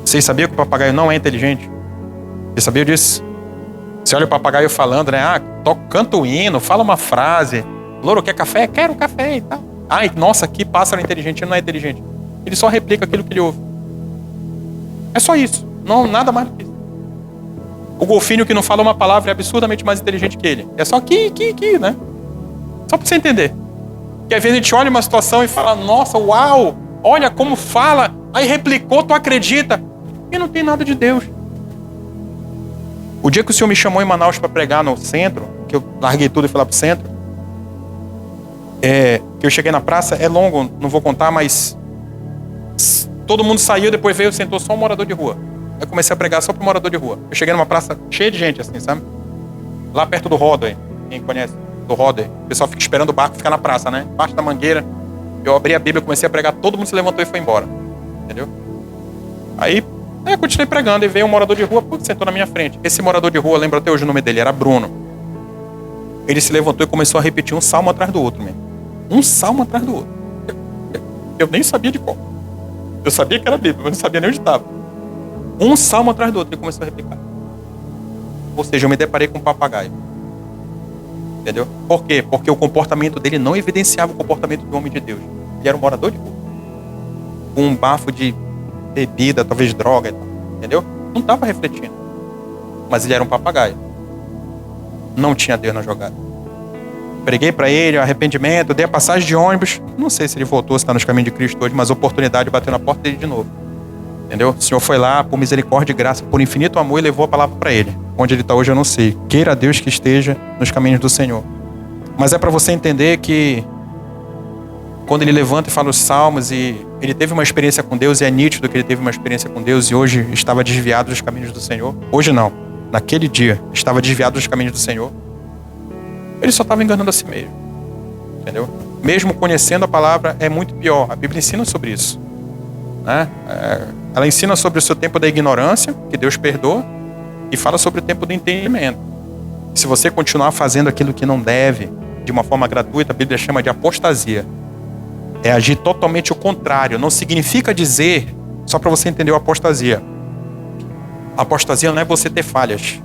Vocês sabiam que o papagaio não é inteligente? Você sabia disso? Você olha o papagaio falando, né? Canta o hino, fala uma frase. Louro, quer café? Quero café e tal. Ai, nossa, que pássaro inteligente. Ele não é inteligente. Ele só replica aquilo que ele ouve. É só isso. Não, nada mais do que isso. O golfinho que não fala uma palavra é absurdamente mais inteligente que ele. É só né? Só pra você entender. Que às vezes a gente olha uma situação e fala, nossa, uau, olha como fala. Aí replicou, tu acredita. E não tem nada de Deus. O dia que o Senhor me chamou em Manaus para pregar no centro, que eu larguei tudo e fui lá pro centro, que eu cheguei na praça, é longo, não vou contar, mas todo mundo saiu, depois veio, sentou só um morador de rua. Eu comecei a pregar só pro morador de rua. Eu cheguei numa praça cheia de gente, assim, sabe? Lá perto do Rodoe, quem conhece do Rodoe, o pessoal fica esperando o barco ficar na praça, né? Embaixo da mangueira. Eu abri a Bíblia, comecei a pregar, todo mundo se levantou e foi embora. Entendeu? Aí, eu continuei pregando e veio um morador de rua, sentou na minha frente. Esse morador de rua, lembro até hoje o nome dele, era Bruno. Ele se levantou e começou a repetir um salmo atrás do outro, mesmo. Um salmo atrás do outro. Eu nem sabia de qual. Eu sabia que era Bíblia, mas não sabia nem onde estava. Um salmo atrás do outro, ele começou a replicar. Ou seja, eu me deparei com um papagaio. Entendeu? Por quê? Porque o comportamento dele não evidenciava o comportamento do homem de Deus. Ele era um morador de rua. Com um bafo de bebida, talvez droga e tal. Entendeu? Não estava refletindo. Mas ele era um papagaio. Não tinha Deus na jogada. Preguei para ele, arrependimento, dei a passagem de ônibus. Não sei se ele voltou, se está nos caminhos de Cristo hoje, mas a oportunidade bateu na porta dele de novo. Entendeu? O Senhor foi lá, por misericórdia e graça, por infinito amor, e levou a palavra para ele. Onde ele está hoje eu não sei. Queira Deus que esteja nos caminhos do Senhor. Mas é para você entender que quando ele levanta e fala os salmos, e ele teve uma experiência com Deus, e é nítido que ele teve uma experiência com Deus, e hoje estava desviado dos caminhos do Senhor. Hoje não. Naquele dia, estava desviado dos caminhos do Senhor. Ele só estava enganando a si mesmo. Entendeu? Mesmo conhecendo a palavra, é muito pior. A Bíblia ensina sobre isso. Né? Ela ensina sobre o seu tempo da ignorância, que Deus perdoa, e fala sobre o tempo do entendimento. Se você continuar fazendo aquilo que não deve, de uma forma gratuita, a Bíblia chama de apostasia. É agir totalmente o contrário. Não significa dizer, só para você entender o apostasia. A apostasia não é você ter falhas.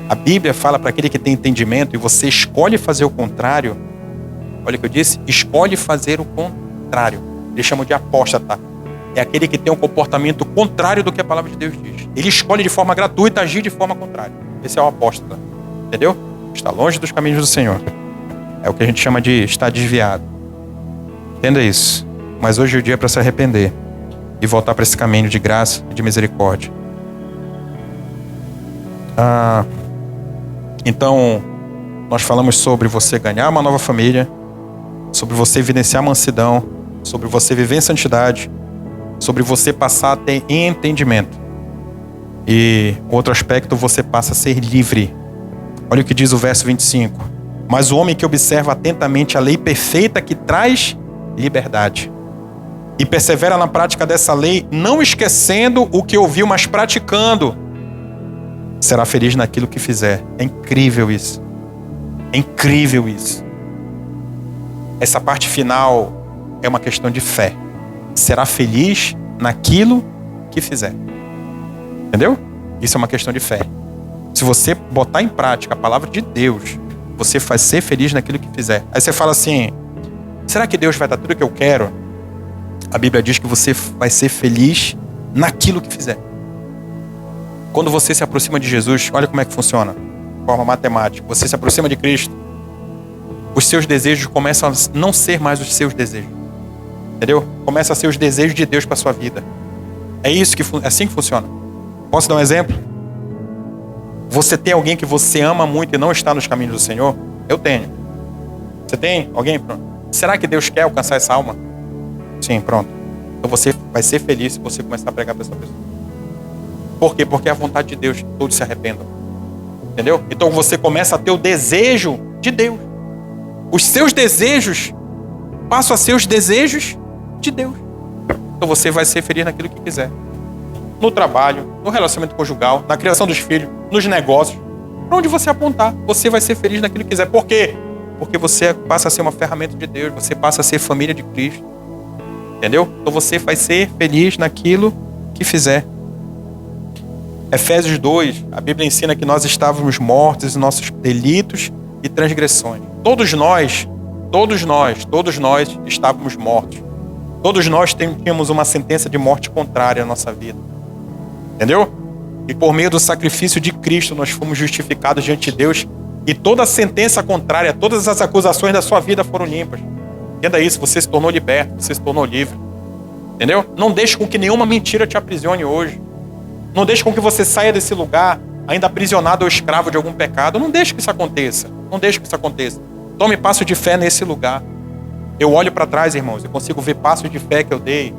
A Bíblia fala para aquele que tem entendimento e você escolhe fazer o contrário. Olha o que eu disse, escolhe fazer o contrário. Eles chamam de apóstata. É aquele que tem um comportamento contrário do que a palavra de Deus diz. Ele escolhe de forma gratuita agir de forma contrária. Esse é o apóstata. Entendeu? Está longe dos caminhos do Senhor. É o que a gente chama de estar desviado. Entenda isso. Mas hoje é o dia para se arrepender e voltar para esse caminho de graça e de misericórdia. Então, nós falamos sobre você ganhar uma nova família, sobre você evidenciar mansidão, sobre você viver em santidade, sobre você passar a ter entendimento. E outro aspecto, você passa a ser livre. Olha o que diz o verso 25. Mas o homem que observa atentamente a lei perfeita que traz liberdade e persevera na prática dessa lei, não esquecendo o que ouviu, mas praticando, será feliz naquilo que fizer. É incrível isso. É incrível isso. Essa parte final é uma questão de fé. Será feliz naquilo que fizer. Entendeu? Isso é uma questão de fé. Se você botar em prática a palavra de Deus, você vai ser feliz naquilo que fizer. Aí você fala assim, será que Deus vai dar tudo o que eu quero? A Bíblia diz que você vai ser feliz naquilo que fizer. Quando você se aproxima de Jesus, olha como é que funciona. De forma matemática. Você se aproxima de Cristo. Os seus desejos começam a não ser mais os seus desejos. Entendeu? Começa a ser os desejos de Deus para a sua vida. É assim que funciona. Posso dar um exemplo? Você tem alguém que você ama muito e não está nos caminhos do Senhor? Eu tenho. Você tem alguém? Pronto. Será que Deus quer alcançar essa alma? Sim, pronto. Então você vai ser feliz se você começar a pregar para essa pessoa. Por quê? Porque é a vontade de Deus que todos se arrependam. Entendeu? Então você começa a ter o desejo de Deus. Os seus desejos passam a ser os desejos de Deus. Então você vai ser feliz naquilo que quiser. No trabalho, no relacionamento conjugal, na criação dos filhos, nos negócios. Para onde você apontar, você vai ser feliz naquilo que quiser. Por quê? Porque você passa a ser uma ferramenta de Deus. Você passa a ser família de Cristo. Entendeu? Então você vai ser feliz naquilo que fizer. Efésios 2, a Bíblia ensina que nós estávamos mortos em nossos delitos e transgressões. Todos nós estávamos mortos. Todos nós tínhamos uma sentença de morte contrária à nossa vida. Entendeu? E por meio do sacrifício de Cristo nós fomos justificados diante de Deus e toda a sentença contrária, todas as acusações da sua vida foram limpas. Entenda isso, você se tornou liberto, você se tornou livre. Entendeu? Não deixe com que nenhuma mentira te aprisione hoje. Não deixe com que você saia desse lugar ainda aprisionado ou escravo de algum pecado. Não deixe que isso aconteça. Não deixe que isso aconteça. Tome passo de fé nesse lugar. Eu olho para trás, irmãos, eu consigo ver passos de fé que eu dei.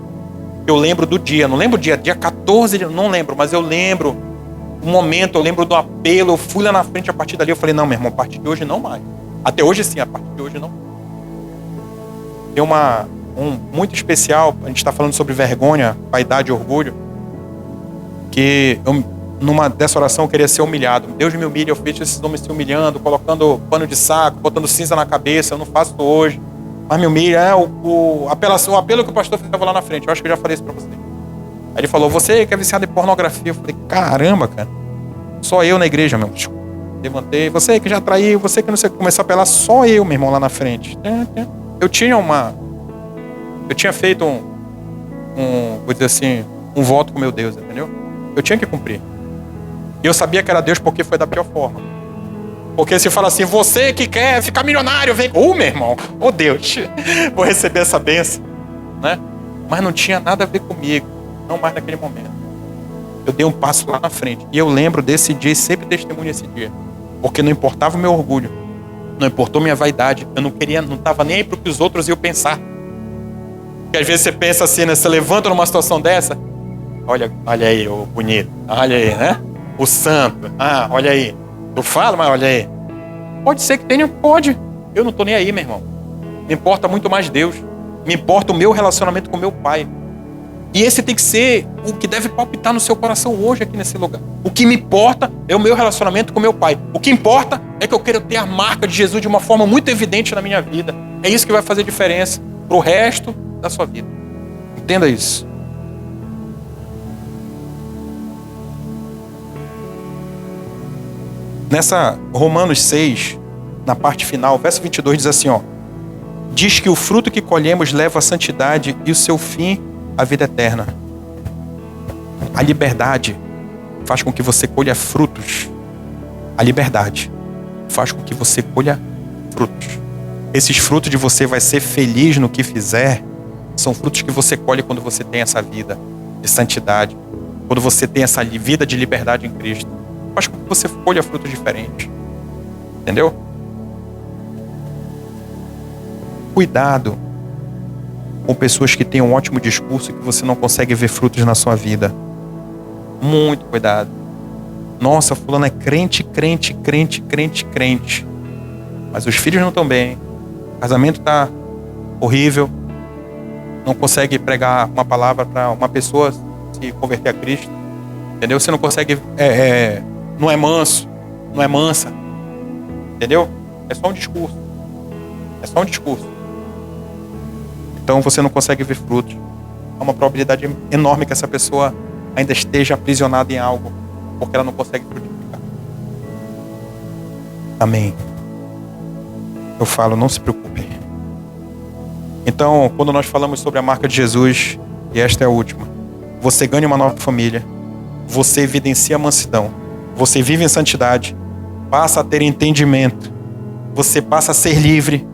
Eu lembro do dia, não lembro o dia 14, não lembro, mas eu lembro o momento, eu lembro do apelo, eu fui lá na frente, a partir dali eu falei, não, meu irmão, a partir de hoje não mais. Até hoje sim, a partir de hoje não. Tem um muito especial, a gente está falando sobre vergonha, vaidade e orgulho, que eu, numa dessa oração eu queria ser humilhado. Deus me humilha, eu vejo esses homens se humilhando, colocando pano de saco, botando cinza na cabeça, eu não faço isso hoje. Mas me humilha, o apelo que o pastor ficava lá na frente, eu acho que eu já falei isso pra você. Aí ele falou, você que é viciado em pornografia. Eu falei, caramba, cara, só eu na igreja, meu. Levantei, você que já traiu, você que não sei, começou a apelar, só eu, meu irmão, lá na frente. Eu tinha feito vou dizer assim, um voto com meu Deus, entendeu? Eu tinha que cumprir. E eu sabia que era Deus porque foi da pior forma. Porque se fala assim, você que quer ficar milionário, vem. Meu irmão, Deus, vou receber essa bênção, né? Mas não tinha nada a ver comigo. Não mais naquele momento. Eu dei um passo lá na frente. E eu lembro desse dia e sempre testemunho esse dia. Porque não importava o meu orgulho. Não importou minha vaidade. Eu não estava nem aí para o que os outros iam pensar. Porque às vezes você pensa assim, né? Você levanta numa situação dessa. Olha aí, o bonito. Olha aí, né? O santo. Olha aí. Tu fala, mas olha aí. Pode ser que tenha, pode. Eu não estou nem aí, meu irmão. Me importa muito mais Deus. Me importa o meu relacionamento com meu pai. E esse tem que ser o que deve palpitar no seu coração hoje aqui nesse lugar. O que me importa é o meu relacionamento com meu pai. O que importa é que eu quero ter a marca de Jesus de uma forma muito evidente na minha vida. É isso que vai fazer diferença para o resto da sua vida. Entenda isso. Nessa Romanos 6, na parte final, verso 22 diz assim, diz que o fruto que colhemos leva à santidade e o seu fim a vida eterna. A liberdade faz com que você colha frutos. A liberdade faz com que você colha frutos. Esses frutos de você vai ser feliz no que fizer, são frutos que você colhe quando você tem essa vida de santidade, quando você tem essa vida de liberdade em Cristo. Faz com que você colha frutos diferentes. Entendeu? Cuidado com pessoas que têm um ótimo discurso e que você não consegue ver frutos na sua vida. Muito cuidado. Nossa, fulano é crente. Mas os filhos não estão bem. O casamento está horrível. Não consegue pregar uma palavra para uma pessoa se converter a Cristo. Entendeu? Você não consegue... não é manso. Não é mansa. Entendeu? É só um discurso. É só um discurso. Então você não consegue ver frutos. Há uma probabilidade enorme que essa pessoa ainda esteja aprisionada em algo, porque ela não consegue frutificar. Amém. Eu falo, não se preocupe. Então, quando nós falamos sobre a marca de Jesus, e esta é a última, você ganha uma nova família, você evidencia a mansidão, você vive em santidade, passa a ter entendimento, você passa a ser livre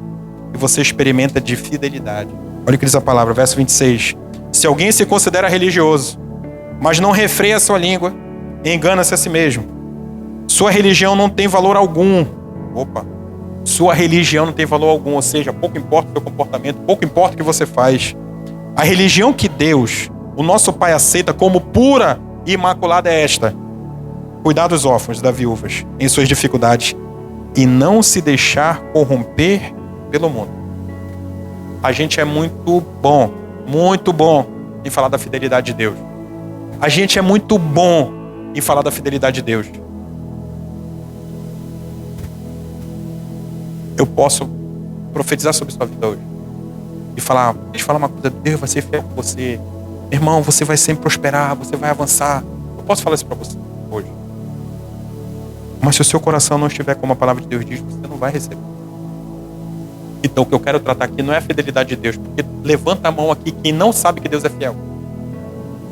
e você experimenta de fidelidade. Olha o que diz a palavra, verso 26. Se alguém se considera religioso, mas não refreia a sua língua, engana-se a si mesmo. Sua religião não tem valor algum. Sua religião não tem valor algum, ou seja, pouco importa o seu comportamento, pouco importa o que você faz. A religião que Deus, o nosso Pai, aceita como pura e imaculada é esta: cuidar dos órfãos, das viúvas, em suas dificuldades, e não se deixar corromper pelo mundo. A gente é muito bom em falar da fidelidade de Deus. A gente é muito bom em falar da fidelidade de Deus. Eu posso profetizar sobre sua vida hoje e falar, deixa eu falar uma coisa, Deus vai ser fiel com você. Irmão, você vai sempre prosperar, você vai avançar. Eu posso falar isso para você hoje. Mas se o seu coração não estiver como a palavra de Deus diz, você não vai receber. Então o que eu quero tratar aqui não é a fidelidade de Deus, porque levanta a mão aqui quem não sabe que Deus é fiel.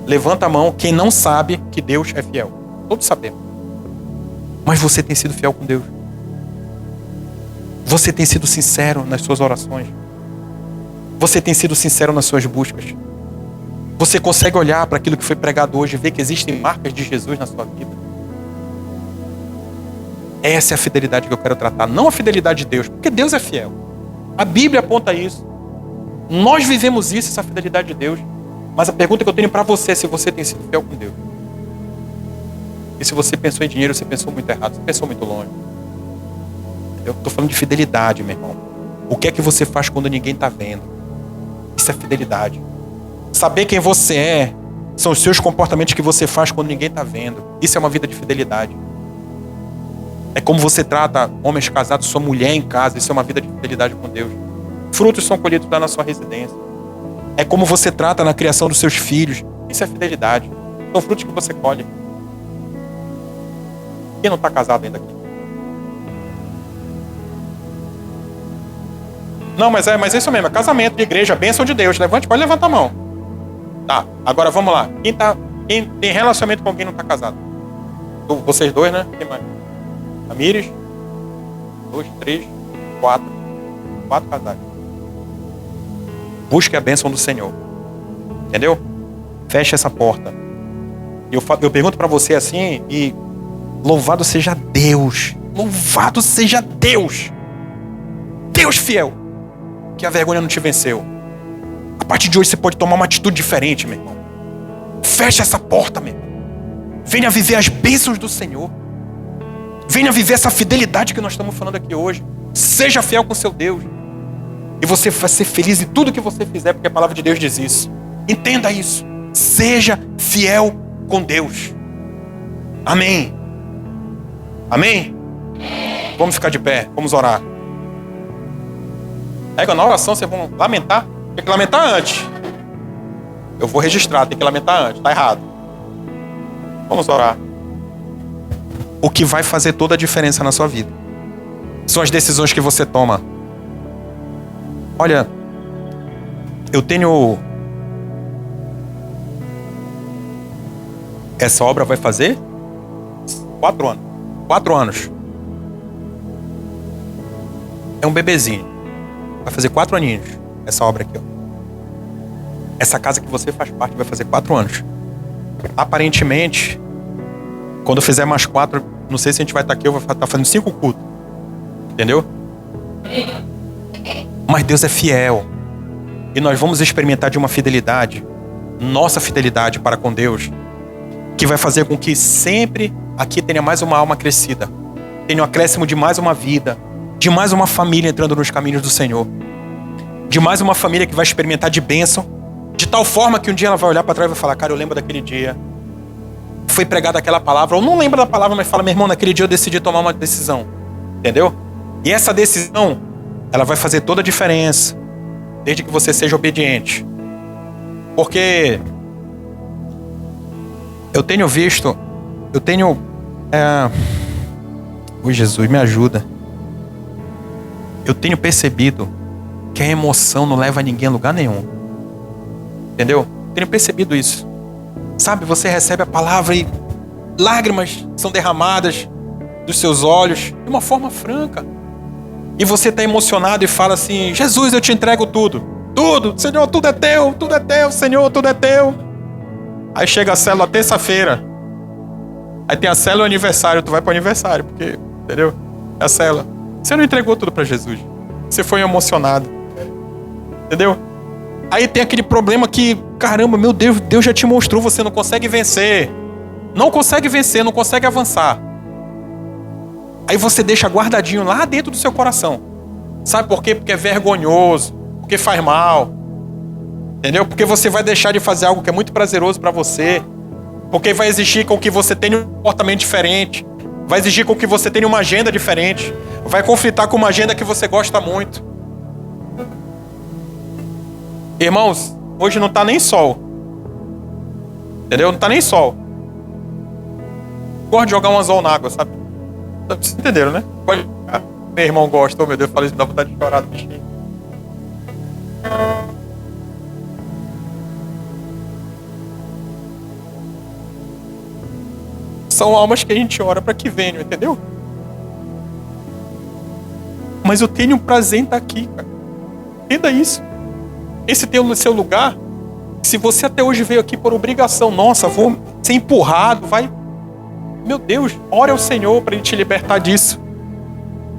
Levanta a mão quem não sabe que Deus é fiel. Todos sabemos. Mas você tem sido fiel com Deus. Você tem sido sincero nas suas orações. Você tem sido sincero nas suas buscas. Você consegue olhar para aquilo que foi pregado hoje e ver que existem marcas de Jesus na sua vida. Essa é a fidelidade que eu quero tratar, não a fidelidade de Deus, porque Deus é fiel. A Bíblia aponta isso. Nós vivemos isso, essa fidelidade de Deus. Mas a pergunta que eu tenho para você é se você tem sido fiel com Deus. E se você pensou em dinheiro, você pensou muito errado, você pensou muito longe. Eu estou falando de fidelidade, meu irmão. O que é que você faz quando ninguém está vendo? Isso é fidelidade. Saber quem você é são os seus comportamentos que você faz quando ninguém está vendo. Isso é uma vida de fidelidade. É como você trata homens casados, sua mulher em casa. Isso é uma vida de fidelidade com Deus. Frutos são colhidos lá na sua residência. É como você trata na criação dos seus filhos. Isso é fidelidade. São frutos que você colhe. Quem não está casado ainda aqui? Não, mas é isso mesmo. É casamento de igreja, bênção de Deus. Levante, pode levantar a mão. Tá, agora vamos lá. Quem tem relacionamento com alguém não está casado? Vocês dois, né? Quem mais? Amires? 2, 3, 4. 4 casais. Busque a bênção do Senhor. Entendeu? feche essa porta. Eu pergunto para você assim, e louvado seja Deus. Louvado seja Deus. Deus fiel. Que a vergonha não te venceu. A partir de hoje você pode tomar uma atitude diferente, meu irmão. Feche essa porta, meu irmão. Venha viver as bênçãos do Senhor. Venha viver essa fidelidade que nós estamos falando aqui hoje. Seja fiel com seu Deus. E você vai ser feliz em tudo que você fizer, porque a palavra de Deus diz isso. Entenda isso. Seja fiel com Deus. Amém. Amém? Vamos ficar de pé. Vamos orar. Na oração vocês vão lamentar. Tem que lamentar antes. Eu vou registrar. Tem que lamentar antes. Está errado. Vamos orar. O que vai fazer toda a diferença na sua vida são as decisões que você toma. Olha, eu tenho... Essa obra vai fazer 4 anos. 4 anos. É um bebezinho. Vai fazer 4 aninhos. Essa obra aqui, ó. Essa casa que você faz parte vai fazer 4 anos. Aparentemente, quando eu fizer mais 4, não sei se a gente vai estar aqui, eu vou estar fazendo 5 cultos. Entendeu? Mas Deus é fiel. E nós vamos experimentar de uma fidelidade, nossa fidelidade para com Deus, que vai fazer com que sempre aqui tenha mais uma alma crescida, tenha um acréscimo de mais uma vida, de mais uma família entrando nos caminhos do Senhor, de mais uma família que vai experimentar de bênção, de tal forma que um dia ela vai olhar para trás e vai falar: cara, eu lembro daquele dia, foi pregada aquela palavra, ou não lembra da palavra, mas fala: meu irmão, naquele dia eu decidi tomar uma decisão. Entendeu? E essa decisão, ela vai fazer toda a diferença, desde que você seja obediente. Porque eu tenho visto, Oi, Jesus, me ajuda. Eu tenho percebido que a emoção não leva ninguém a lugar nenhum. Entendeu? Tenho percebido isso. Sabe, você recebe a palavra e lágrimas são derramadas dos seus olhos de uma forma franca. E você está emocionado e fala assim: Jesus, eu te entrego tudo. Tudo, Senhor, tudo é teu, Senhor, tudo é teu. Aí chega a célula terça-feira. Aí tem a célula aniversário, tu vai para o aniversário, porque, entendeu? É a célula. Você não entregou tudo para Jesus. Você foi emocionado. Entendeu? Aí tem aquele problema que, caramba, meu Deus, Deus já te mostrou, você não consegue vencer. Não consegue vencer, não consegue avançar. Aí você deixa guardadinho lá dentro do seu coração. Sabe por quê? Porque é vergonhoso, porque faz mal. Entendeu? Porque você vai deixar de fazer algo que é muito prazeroso para você. Porque vai exigir com que você tenha um comportamento diferente. Vai exigir com que você tenha uma agenda diferente. Vai conflitar com uma agenda que você gosta muito. Irmãos, hoje não está nem sol. Entendeu? Não está nem sol. Gosto de jogar um anzol na água, sabe? Vocês entenderam, né? Pode... Meu irmão gosta. Oh, meu Deus, eu falei isso, dá vontade de chorar do bichinho. São almas que a gente ora para que venham, entendeu? Mas eu tenho um prazer em estar aqui, cara. Entenda isso. Esse tem o seu lugar. Se você até hoje veio aqui por obrigação, nossa, vou ser empurrado, vai. Meu Deus, ore ao Senhor para Ele te libertar disso.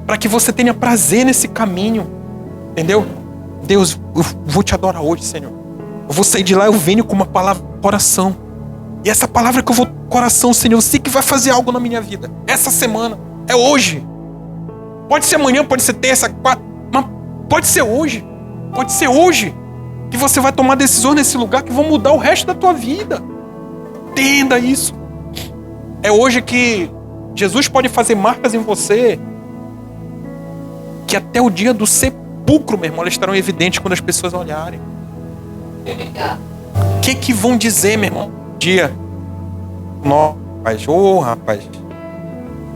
Para que você tenha prazer nesse caminho. Entendeu? Deus, eu vou te adorar hoje, Senhor. Eu vou sair de lá, eu venho com uma palavra no coração. E essa palavra que eu vou no coração, Senhor, eu sei que vai fazer algo na minha vida. Essa semana, é hoje. Pode ser amanhã, pode ser terça, quarta, mas pode ser hoje. Pode ser hoje que você vai tomar decisões nesse lugar que vão mudar o resto da tua vida. Entenda isso. É hoje que Jesus pode fazer marcas em você que até o dia do sepulcro, meu irmão, elas estarão evidentes quando as pessoas olharem. O que vão dizer, meu irmão? Dia. Não, rapaz.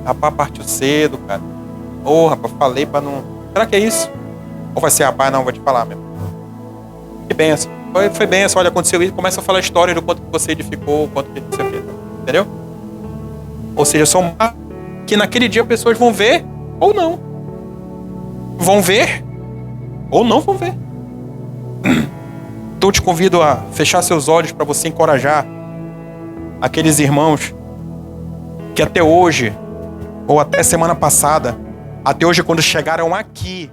Rapaz partiu cedo, cara. Rapaz, falei pra não... Será que é isso? Ou vai ser, rapaz, não, vou te falar mesmo. Que benção. Foi benção, olha, aconteceu isso. Começa a falar a história do quanto que você edificou, quanto que você fez. Entendeu? Ou seja, são que naquele dia pessoas vão ver ou não. Vão ver ou não vão ver. Então eu te convido a fechar seus olhos para você encorajar aqueles irmãos que até hoje, ou até semana passada, até hoje quando chegaram aqui,